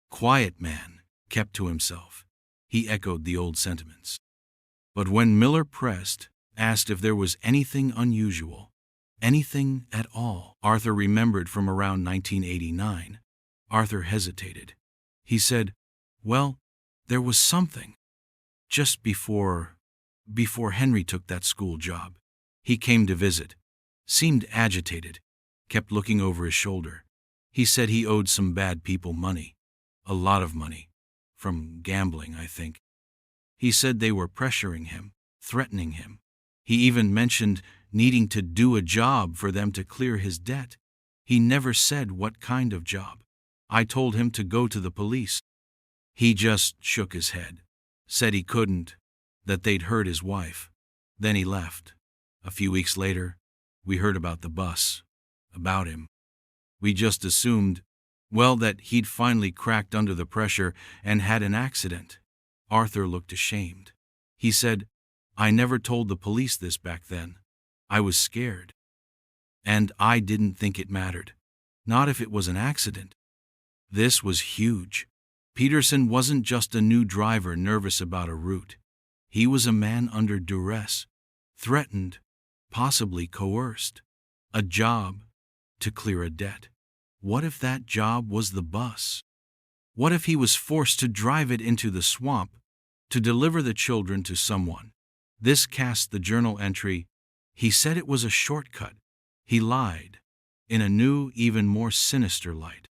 Speaker 1: Quiet man, kept to himself. He echoed the old sentiments. But when Miller pressed, asked if there was anything unusual, anything at all, Arthur remembered from around 1989. Arthur hesitated. He said, "Well, there was something. Just before Henry took that school job. He came to visit. Seemed agitated. Kept looking over his shoulder. He said he owed some bad people money. A lot of money. From gambling, I think. He said they were pressuring him, threatening him. He even mentioned needing to do a job for them to clear his debt. He never said what kind of job. I told him to go to the police. He just shook his head. Said he couldn't, that they'd hurt his wife. Then he left. A few weeks later, we heard about the bus. About him. We just assumed, well, that he'd finally cracked under the pressure and had an accident." Arthur looked ashamed. He said, "I never told the police this back then. I was scared. And I didn't think it mattered. Not if it was an accident." This was huge. Peterson wasn't just a new driver nervous about a route. He was a man under duress, threatened, possibly coerced. A job to clear a debt. What if that job was the bus? What if he was forced to drive it into the swamp to deliver the children to someone? This cast the journal entry, "He said it was a shortcut. He lied," in a new, even more sinister light.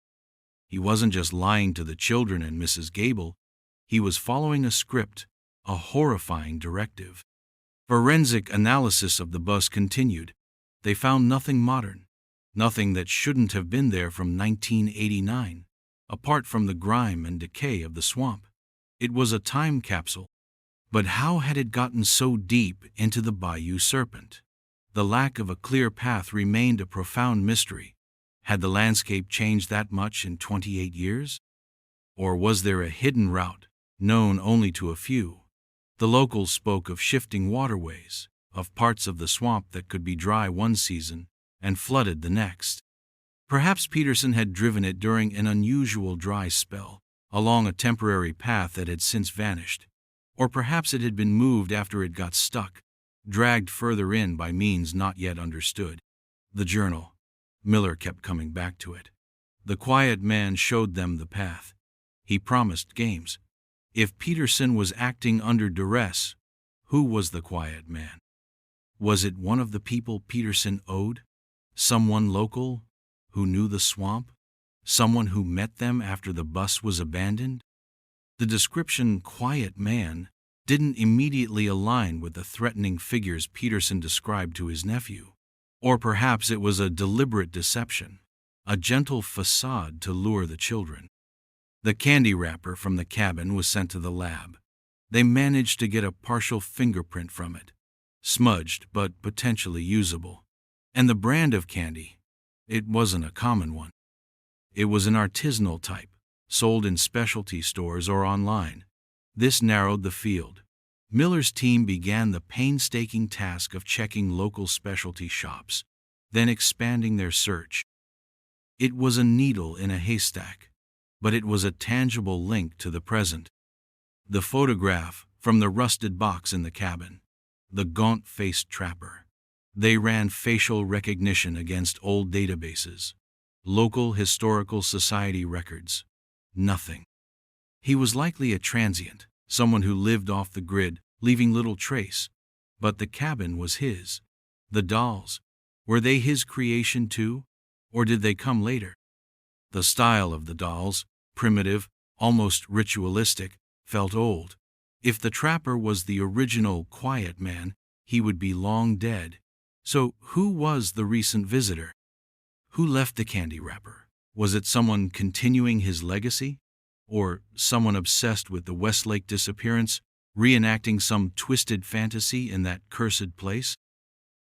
Speaker 1: He wasn't just lying to the children and Mrs. Gable. He was following a script, a horrifying directive. Forensic analysis of the bus continued. They found nothing modern. Nothing that shouldn't have been there from 1989, apart from the grime and decay of the swamp. It was a time capsule. But how had it gotten so deep into the Bayou Serpent? The lack of a clear path remained a profound mystery. Had the landscape changed that much in 28 years? Or was there a hidden route, known only to a few? The locals spoke of shifting waterways, of parts of the swamp that could be dry one season and flooded the next. Perhaps Peterson had driven it during an unusual dry spell, along a temporary path that had since vanished. Or perhaps it had been moved after it got stuck, dragged further in by means not yet understood. The journal. Miller kept coming back to it. The quiet man showed them the path. He promised games. If Peterson was acting under duress, who was the quiet man? Was it one of the people Peterson owed? Someone local, who knew the swamp? Someone who met them after the bus was abandoned? The description, quiet man, didn't immediately align with the threatening figures Peterson described to his nephew. Or perhaps it was a deliberate deception, a gentle facade to lure the children. The candy wrapper from the cabin was sent to the lab. They managed to get a partial fingerprint from it, smudged but potentially usable. And the brand of candy, it wasn't a common one. It was an artisanal type, sold in specialty stores or online. This narrowed the field. Miller's team began the painstaking task of checking local specialty shops, then expanding their search. It was a needle in a haystack, but it was a tangible link to the present. The photograph from the rusted box in the cabin, the gaunt-faced trapper. They ran facial recognition against old databases, local historical society records. Nothing. He was likely a transient, someone who lived off the grid, leaving little trace. But the cabin was his. The dolls, were they his creation too, or did they come later? The style of the dolls, primitive, almost ritualistic, felt old. If the trapper was the original quiet man, he would be long dead. So who was the recent visitor? Who left the candy wrapper? Was it someone continuing his legacy? Or someone obsessed with the Westlake disappearance, reenacting some twisted fantasy in that cursed place?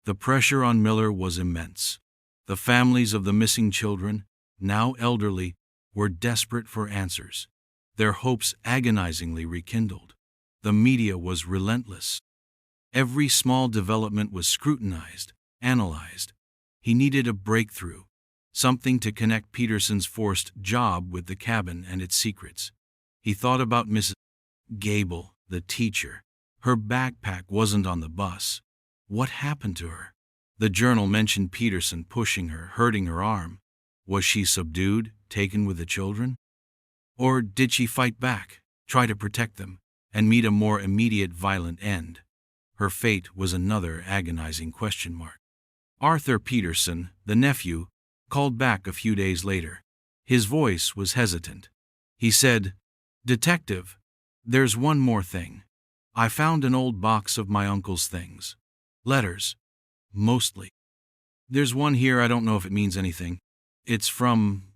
Speaker 1: The pressure on Miller was immense. The families of the missing children, now elderly, were desperate for answers, their hopes agonizingly rekindled. The media was relentless. Every small development was scrutinized, analyzed. He needed a breakthrough, something to connect Peterson's forced job with the cabin and its secrets. He thought about Mrs. Gable, the teacher. Her backpack wasn't on the bus. What happened to her? The journal mentioned Peterson pushing her, hurting her arm. Was she subdued, taken with the children? Or did she fight back, try to protect them, and meet a more immediate violent end? Her fate was another agonizing question mark. Arthur Peterson, the nephew, called back a few days later. His voice was hesitant. He said, "Detective, there's one more thing. I found an old box of my uncle's things. Letters. Mostly. There's one here, I don't know if it means anything. It's from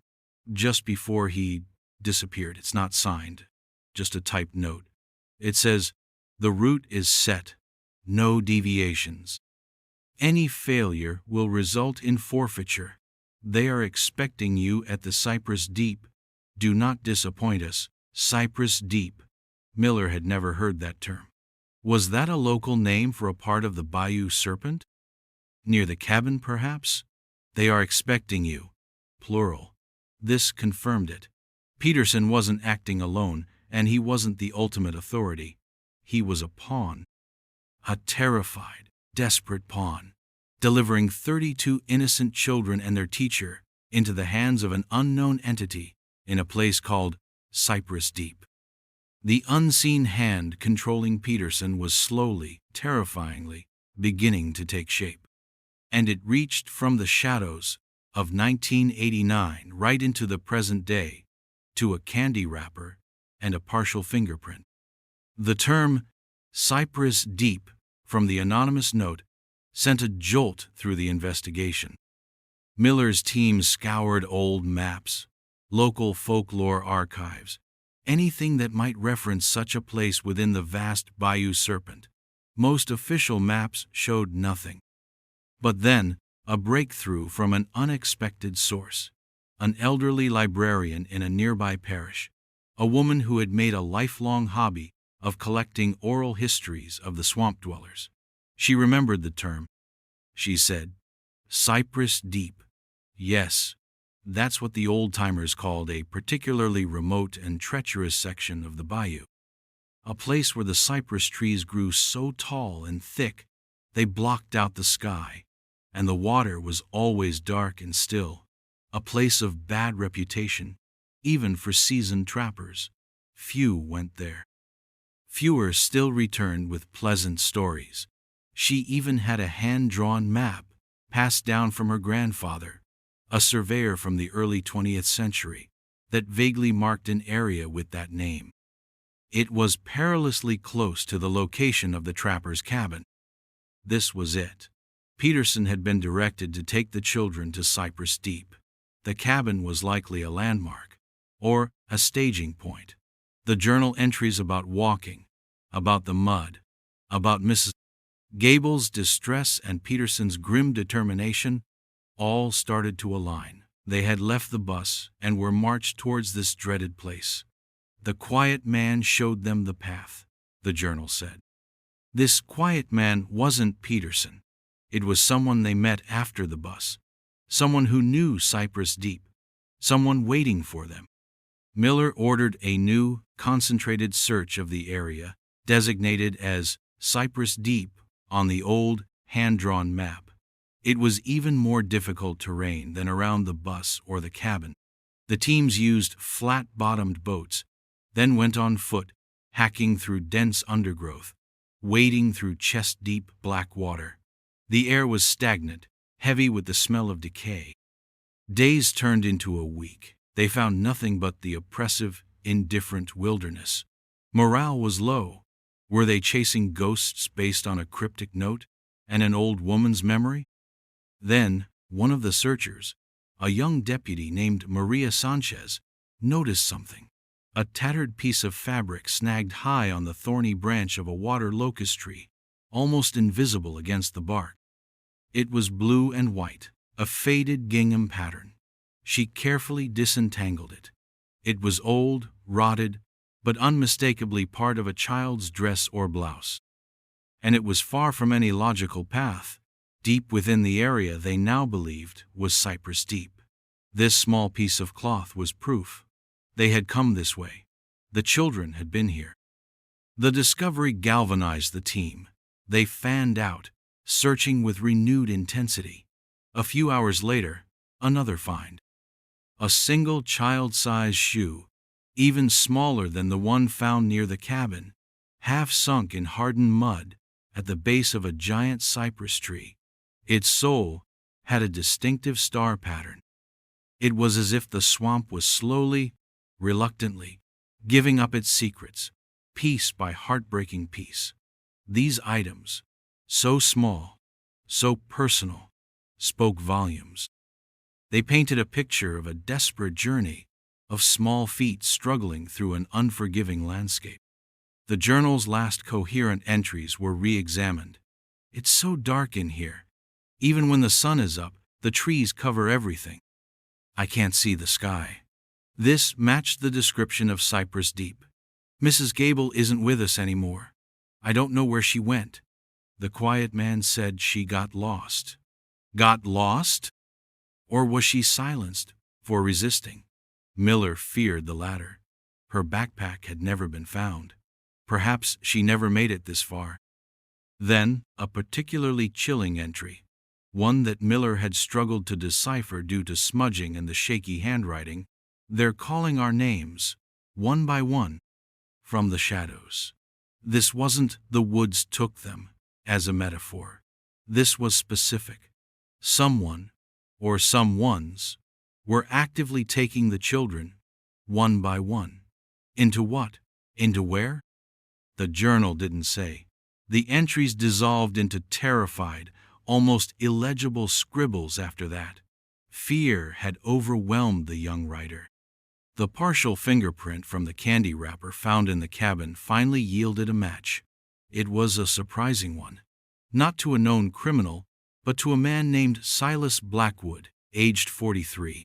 Speaker 1: just before he disappeared. It's not signed, just a typed note. It says, 'The route is set. No deviations. Any failure will result in forfeiture. They are expecting you at the Cypress Deep. Do not disappoint us. Cypress Deep.'" Miller had never heard that term. Was that a local name for a part of the Bayou Serpent? Near the cabin, perhaps? "They are expecting you." Plural. This confirmed it. Peterson wasn't acting alone, and he wasn't the ultimate authority. He was a pawn. A terrified, desperate pawn, delivering 32 innocent children and their teacher into the hands of an unknown entity in a place called Cypress Deep. The unseen hand controlling Peterson was slowly, terrifyingly, beginning to take shape. And it reached from the shadows of 1989 right into the present day, to a candy wrapper and a partial fingerprint. The term Cypress Deep from the anonymous note sent a jolt through the investigation. Miller's team scoured old maps, local folklore archives, anything that might reference such a place within the vast Bayou Serpent. Most official maps showed nothing. But then, a breakthrough from an unexpected source. An elderly librarian in a nearby parish, a woman who had made a lifelong hobby of collecting oral histories of the swamp dwellers. She remembered the term. She said, "Cypress Deep. Yes, That's what the old-timers called a particularly remote and treacherous section of the bayou. A place where the cypress trees grew so tall and thick they blocked out the sky, and the water was always dark and still. A place of bad reputation, even for seasoned trappers. Few went there. Fewer still returned with pleasant stories. She even had a hand-drawn map, passed down from her grandfather, a surveyor from the early 20th century, that vaguely marked an area with that name. It was perilously close to the location of the trapper's cabin. This was it. Peterson had been directed to take the children to Cypress Deep. The cabin was likely a landmark, or a staging point. The journal entries about walking, about the mud, about Mrs. Gable's distress and Peterson's grim determination, all started to align. They had left the bus and were marched towards this dreaded place. The quiet man showed them the path, the journal said. This quiet man wasn't Peterson. It was someone they met after the bus, someone who knew Cypress Deep, someone waiting for them. Miller ordered a new, concentrated search of the area, designated as Cypress Deep on the old, hand-drawn map. It was even more difficult terrain than around the bus or the cabin. The teams used flat-bottomed boats, then went on foot, hacking through dense undergrowth, wading through chest-deep black water. The air was stagnant, heavy with the smell of decay. Days turned into a week. They found nothing but the oppressive, indifferent wilderness. Morale was low. Were they chasing ghosts based on a cryptic note and an old woman's memory? Then, one of the searchers, a young deputy named Maria Sanchez, noticed something. A tattered piece of fabric snagged high on the thorny branch of a water locust tree, almost invisible against the bark. It was blue and white, a faded gingham pattern. She carefully disentangled it. It was old, rotted, but unmistakably part of a child's dress or blouse. And it was far from any logical path. Deep within the area they now believed was Cypress Deep. This small piece of cloth was proof. They had come this way. The children had been here. The discovery galvanized the team. They fanned out, searching with renewed intensity. A few hours later, another find. A single child-sized shoe, even smaller than the one found near the cabin, half sunk in hardened mud at the base of a giant cypress tree. Its sole had a distinctive star pattern. It was as if the swamp was slowly, reluctantly, giving up its secrets, piece by heartbreaking piece. These items, so small, so personal, spoke volumes. They painted a picture of a desperate journey, of small feet struggling through an unforgiving landscape. The journal's last coherent entries were re-examined. It's so dark in here. Even when the sun is up, the trees cover everything. I can't see the sky. This matched the description of Cypress Deep. Mrs. Gable isn't with us anymore. I don't know where she went. The quiet man said she got lost. Got lost? Or was she silenced for resisting? Miller feared the latter. Her backpack had never been found. Perhaps she never made it this far. Then, a particularly chilling entry, one that Miller had struggled to decipher due to smudging and the shaky handwriting. They're calling our names, one by one, from the shadows. This wasn't "the woods took them" as a metaphor. This was specific. Someone, or someones, were actively taking the children, one by one. Into what? Into where? The journal didn't say. The entries dissolved into terrified, almost illegible scribbles after that. Fear had overwhelmed the young writer. The partial fingerprint from the candy wrapper found in the cabin finally yielded a match. It was a surprising one. Not to a known criminal, but to a man named Silas Blackwood, aged 43.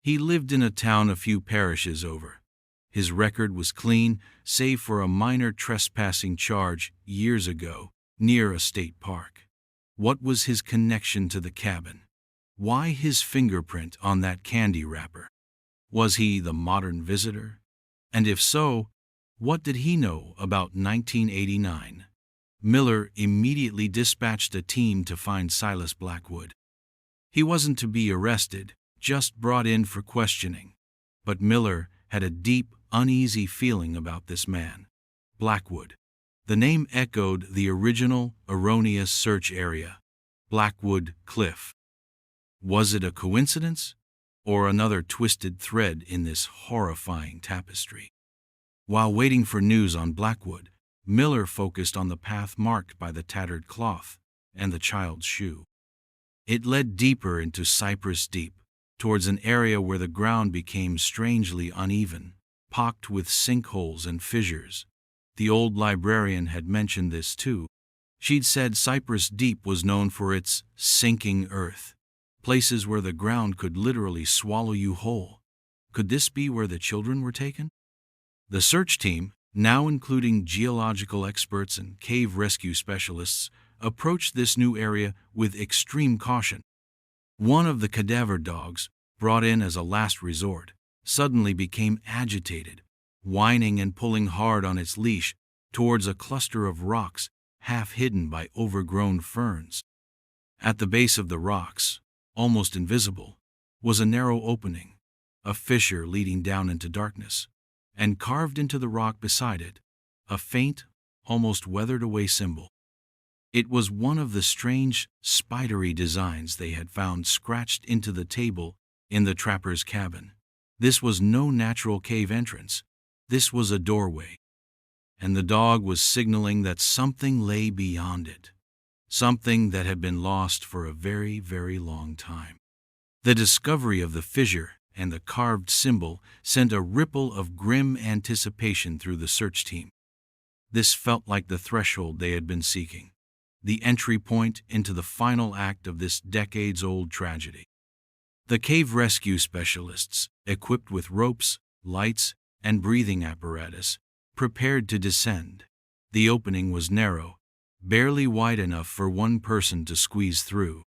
Speaker 1: He lived in a town a few parishes over. His record was clean, save for a minor trespassing charge years ago, near a state park. What was his connection to the cabin? Why his fingerprint on that candy wrapper? Was he the modern visitor? And if so, what did he know about 1989? Miller immediately dispatched a team to find Silas Blackwood. He wasn't to be arrested, just brought in for questioning. But Miller had a deep, uneasy feeling about this man. Blackwood. The name echoed the original, erroneous search area. Blackwood Cliff. Was it a coincidence? Or another twisted thread in this horrifying tapestry? While waiting for news on Blackwood, Miller focused on the path marked by the tattered cloth and the child's shoe. It led deeper into Cypress Deep, towards an area where the ground became strangely uneven, pocked with sinkholes and fissures. The old librarian had mentioned this too. She'd said Cypress Deep was known for its sinking earth, places where the ground could literally swallow you whole. Could this be where the children were taken? The search team, now including geological experts and cave rescue specialists, approached this new area with extreme caution. One of the cadaver dogs, brought in as a last resort, suddenly became agitated, whining and pulling hard on its leash towards a cluster of rocks half hidden by overgrown ferns. At the base of the rocks, almost invisible, was a narrow opening, a fissure leading down into darkness, and carved into the rock beside it, a faint, almost weathered-away symbol. It was one of the strange, spidery designs they had found scratched into the table in the trapper's cabin. This was no natural cave entrance. This was a doorway. And the dog was signaling that something lay beyond it. Something that had been lost for a very, very long time. The discovery of the fissure and the carved symbol sent a ripple of grim anticipation through the search team. This felt like the threshold they had been seeking, the entry point into the final act of this decades-old tragedy. The cave rescue specialists, equipped with ropes, lights, and breathing apparatus, prepared to descend. The opening was narrow, barely wide enough for one person to squeeze through.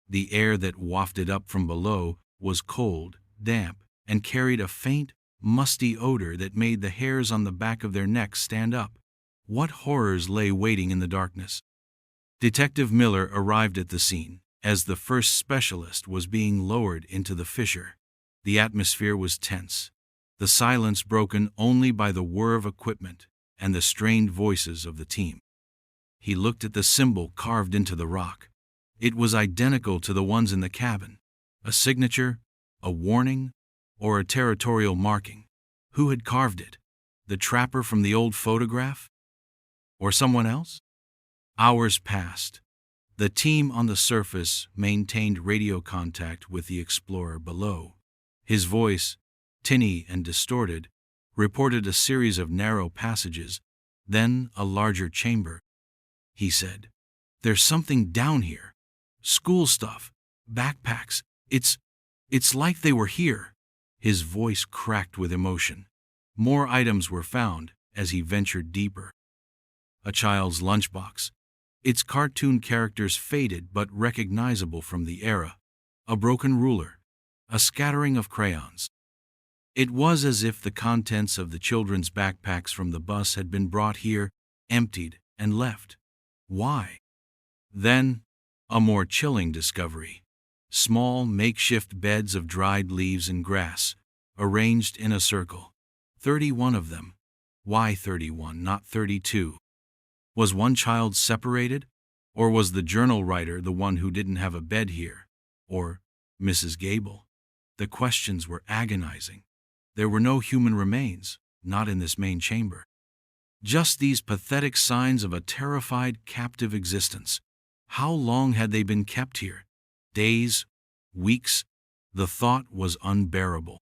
Speaker 1: The air that wafted up from below was cold, damp, and carried a faint, musty odor that made the hairs on the back of their necks stand up. What horrors lay waiting in the darkness? Detective Miller arrived at the scene as the first specialist was being lowered into the fissure. The atmosphere was tense, the silence broken only by the whir of equipment and the strained voices of the team. He looked at the symbol carved into the rock. It was identical to the ones in the cabin. A signature, a warning, or a territorial marking. Who had carved it? The trapper from the old photograph? Or someone else? Hours passed. The team on the surface maintained radio contact with the explorer below. His voice, tinny and distorted, reported a series of narrow passages, then a larger chamber. He said, "There's something down here. School stuff, backpacks. It's like they were here." His voice cracked with emotion. More items were found as he ventured deeper. A child's lunchbox, its cartoon characters faded but recognizable from the era. A broken ruler, a scattering of crayons. It was as if the contents of the children's backpacks from the bus had been brought here, emptied, and left. Why? Then, a more chilling discovery. Small, makeshift beds of dried leaves and grass, arranged in a circle. 31 of them. Why 31, not 32? Was one child separated? Or was the journal writer the one who didn't have a bed here? Or Mrs. Gable? The questions were agonizing. There were no human remains, not in this main chamber. Just these pathetic signs of a terrified, captive existence. How long had they been kept here? Days? Weeks? The thought was unbearable.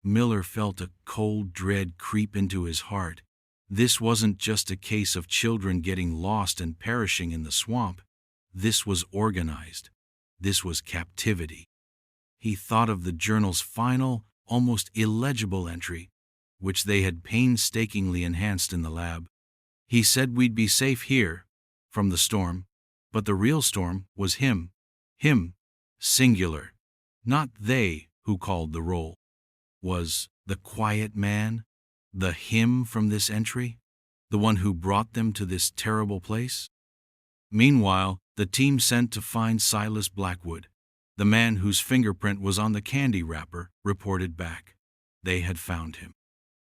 Speaker 1: Miller felt a cold dread creep into his heart. This wasn't just a case of children getting lost and perishing in the swamp. This was organized. This was captivity. He thought of the journal's final, almost illegible entry, which they had painstakingly enhanced in the lab. He said we'd be safe here, from the storm, but the real storm was him, singular, not they who called the roll. Was the quiet man the him from this entry, the one who brought them to this terrible place? Meanwhile, the team sent to find Silas Blackwood, the man whose fingerprint was on the candy wrapper, reported back. They had found him.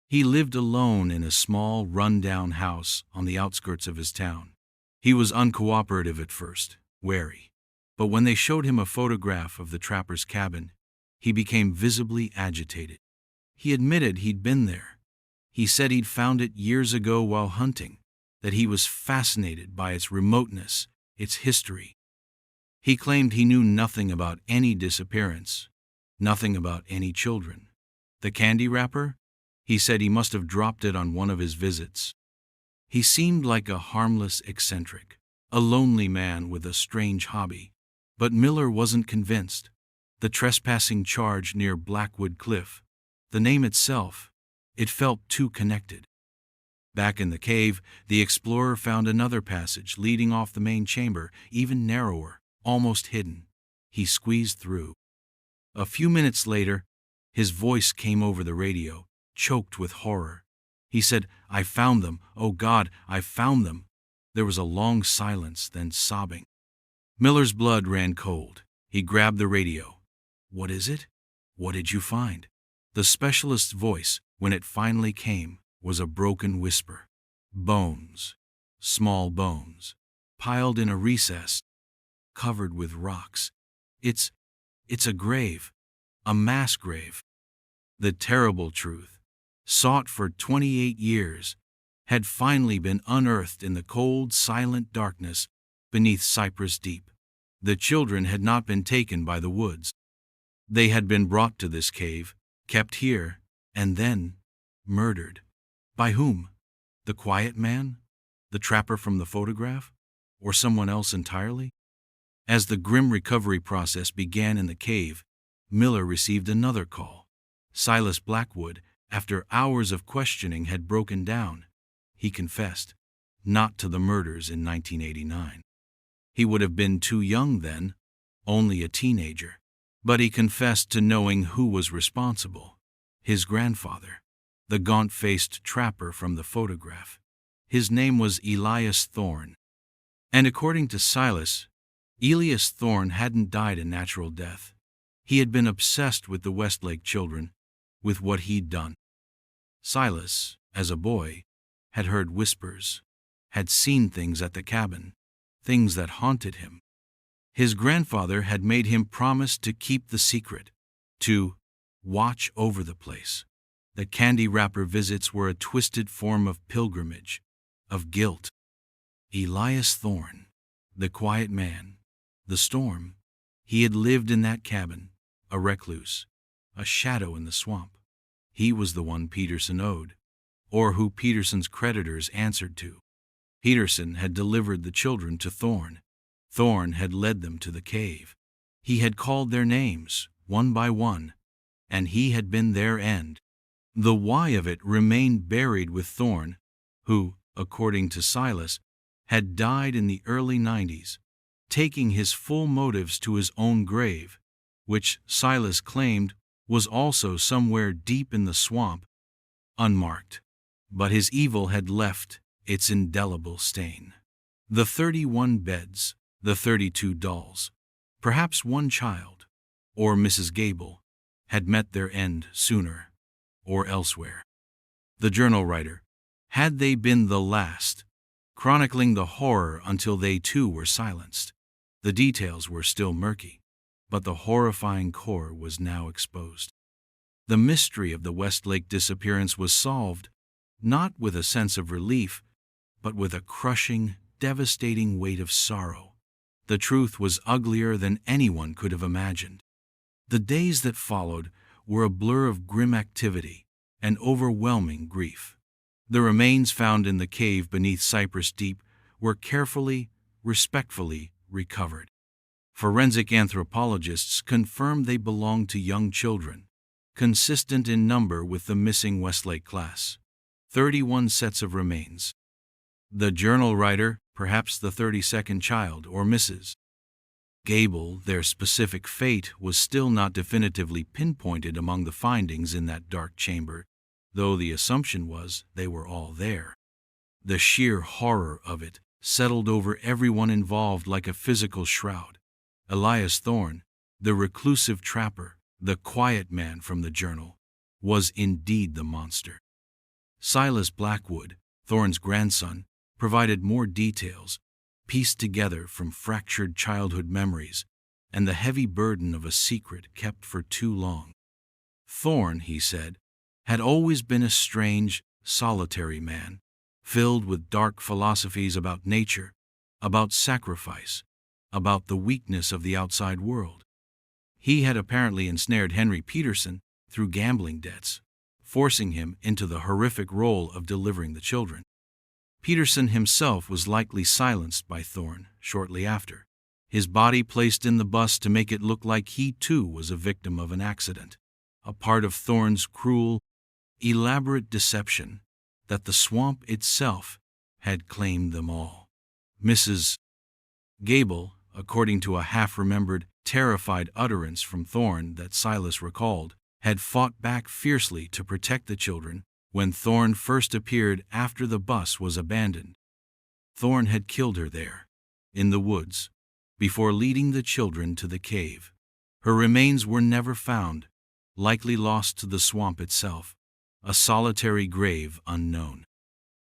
Speaker 1: He lived alone in a small, run-down house on the outskirts of his town. He was uncooperative at first, wary. But when they showed him a photograph of the trapper's cabin, he became visibly agitated. He admitted he'd been there. He said he'd found it years ago while hunting, that he was fascinated by its remoteness, its history. He claimed he knew nothing about any disappearance, nothing about any children. The candy wrapper? He said he must have dropped it on one of his visits. He seemed like a harmless eccentric, a lonely man with a strange hobby. But Miller wasn't convinced. The trespassing charge near Blackwood Cliff, the name itself, it felt too connected. Back in the cave, the explorer found another passage leading off the main chamber, even narrower, almost hidden. He squeezed through. A few minutes later, his voice came over the radio, choked with horror. He said, "I found them. Oh God, I found them." There was a long silence, then sobbing. Miller's blood ran cold. He grabbed the radio. "What is it? What did you find?" The specialist's voice, when it finally came, was a broken whisper. "Bones. Small bones. Piled in a recess. Covered with rocks. It's a grave. A mass grave." The terrible truth, sought for 28 years, had finally been unearthed in the cold, silent darkness beneath Cypress Deep. The children had not been taken by the woods. They had been brought to this cave, kept here, and then murdered. By whom? The quiet man? The trapper from the photograph? Or someone else entirely? As the grim recovery process began in the cave, Miller received another call. Silas Blackwood, after hours of questioning, had broken down. He confessed, not to the murders in 1989. He would have been too young then, only a teenager. But he confessed to knowing who was responsible. His grandfather, the gaunt-faced trapper from the photograph. His name was Elias Thorne. And according to Silas, Elias Thorne hadn't died a natural death. He had been obsessed with the Westlake children, with what he'd done. Silas, as a boy, had heard whispers, had seen things at the cabin, things that haunted him. His grandfather had made him promise to keep the secret, to watch over the place. The candy wrapper visits were a twisted form of pilgrimage, of guilt. Elias Thorne, the quiet man, the storm. He had lived in that cabin, a recluse, a shadow in the swamp. He was the one Peterson owed, or who Peterson's creditors answered to. Peterson had delivered the children to Thorne. Thorne had led them to the cave. He had called their names, one by one, and he had been their end. The why of it remained buried with Thorne, who, according to Silas, had died in the early 90s, taking his full motives to his own grave, which Silas claimed was also somewhere deep in the swamp, unmarked. But his evil had left its indelible stain. The 31 beds, the 32 dolls, perhaps one child, or Mrs. Gable, had met their end sooner, or elsewhere. The journal writer, had they been the last, chronicling the horror until they too were silenced? The details were still murky, but the horrifying core was now exposed. The mystery of the Westlake disappearance was solved, not with a sense of relief, but with a crushing, devastating weight of sorrow. The truth was uglier than anyone could have imagined. The days that followed were a blur of grim activity and overwhelming grief. The remains found in the cave beneath Cypress Deep were carefully, respectfully recovered. Forensic anthropologists confirmed they belonged to young children, consistent in number with the missing Westlake class. 31 sets of remains. The journal writer, perhaps the 32nd child or Mrs. Gable, their specific fate was still not definitively pinpointed among the findings in that dark chamber, though the assumption was they were all there. The sheer horror of it settled over everyone involved like a physical shroud. Elias Thorne, the reclusive trapper, the quiet man from the journal, was indeed the monster. Silas Blackwood, Thorne's grandson, provided more details, pieced together from fractured childhood memories and the heavy burden of a secret kept for too long. Thorne, he said, had always been a strange, solitary man, filled with dark philosophies about nature, about sacrifice, about the weakness of the outside world. He had apparently ensnared Henry Peterson through gambling debts, forcing him into the horrific role of delivering the children. Peterson himself was likely silenced by Thorne shortly after, his body placed in the bus to make it look like he too was a victim of an accident, a part of Thorne's cruel, elaborate deception that the swamp itself had claimed them all. Mrs. Gable, according to a half-remembered, terrified utterance from Thorne that Silas recalled, had fought back fiercely to protect the children when Thorne first appeared after the bus was abandoned. Thorne had killed her there, in the woods, before leading the children to the cave. Her remains were never found, likely lost to the swamp itself, a solitary grave unknown.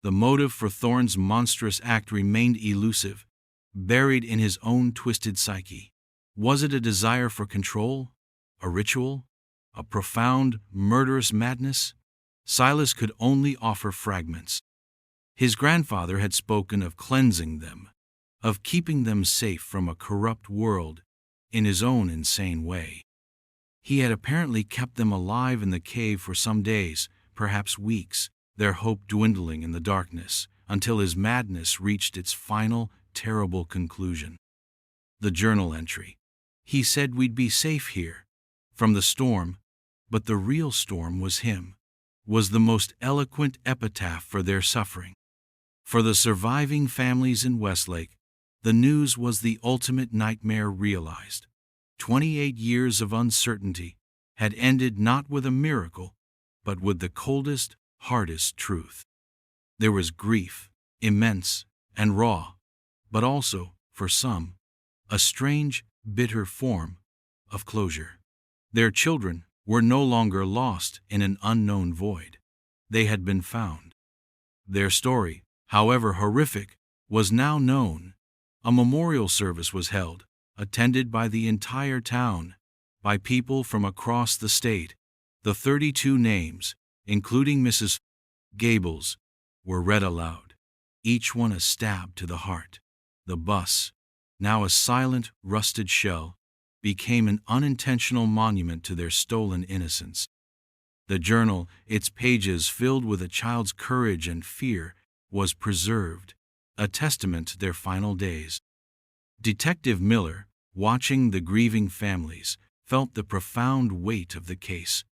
Speaker 1: The motive for Thorne's monstrous act remained elusive, buried in his own twisted psyche. Was it a desire for control? A ritual? A profound, murderous madness? Silas could only offer fragments. His grandfather had spoken of cleansing them, of keeping them safe from a corrupt world in his own insane way. He had apparently kept them alive in the cave for some days, perhaps weeks, their hope dwindling in the darkness, until his madness reached its final, terrible conclusion. The journal entry. He said we'd be safe here, from the storm, but the real storm was him, was the most eloquent epitaph for their suffering. For the surviving families in Westlake, the news was the ultimate nightmare realized. 28 years of uncertainty had ended not with a miracle, but with the coldest, hardest truth. There was grief, immense and raw, but also, for some, a strange, bitter form of closure. Their children were no longer lost in an unknown void. They had been found. Their story, however horrific, was now known. A memorial service was held, attended by the entire town, by people from across the state. The 32 names, including Mrs. Gable's, were read aloud, each one a stab to the heart. The bus, now a silent, rusted shell, became an unintentional monument to their stolen innocence. The journal, its pages filled with a child's courage and fear, was preserved, a testament to their final days. Detective Miller, watching the grieving families, felt the profound weight of the case.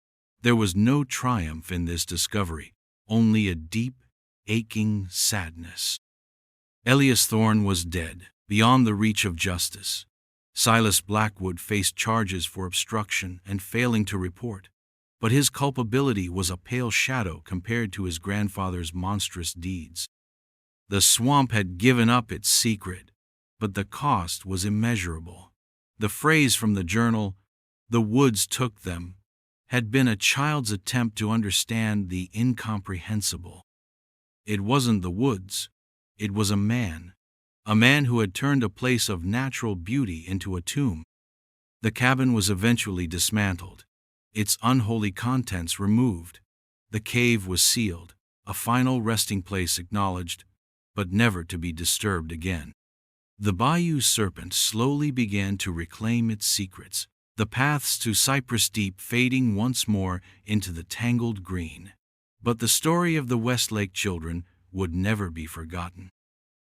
Speaker 1: There was no triumph in this discovery, only a deep, aching sadness. Elias Thorne was dead, beyond the reach of justice. Silas Blackwood faced charges for obstruction and failing to report, but his culpability was a pale shadow compared to his grandfather's monstrous deeds. The swamp had given up its secret, but the cost was immeasurable. The phrase from the journal, "The woods took them," had been a child's attempt to understand the incomprehensible. It wasn't the woods, it was a man who had turned a place of natural beauty into a tomb. The cabin was eventually dismantled, its unholy contents removed. The cave was sealed, a final resting place acknowledged, but never to be disturbed again. The bayou serpent slowly began to reclaim its secrets, the paths to Cypress Deep fading once more into the tangled green. But the story of the Westlake children would never be forgotten.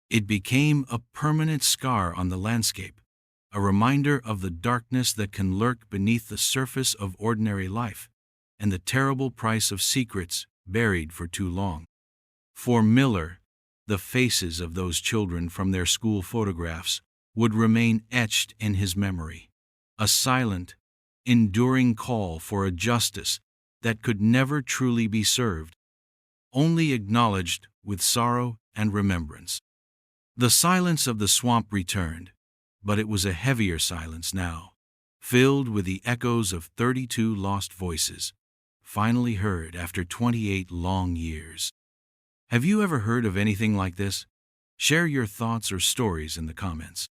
Speaker 1: It became a permanent scar on the landscape, a reminder of the darkness that can lurk beneath the surface of ordinary life, and the terrible price of secrets buried for too long. For Miller, the faces of those children from their school photographs would remain etched in his memory. A silent, enduring call for a justice that could never truly be served, only acknowledged with sorrow and remembrance. The silence of the swamp returned, but it was a heavier silence now, filled with the echoes of 32 lost voices, finally heard after 28 long years. Have you ever heard of anything like this? Share your thoughts or stories in the comments.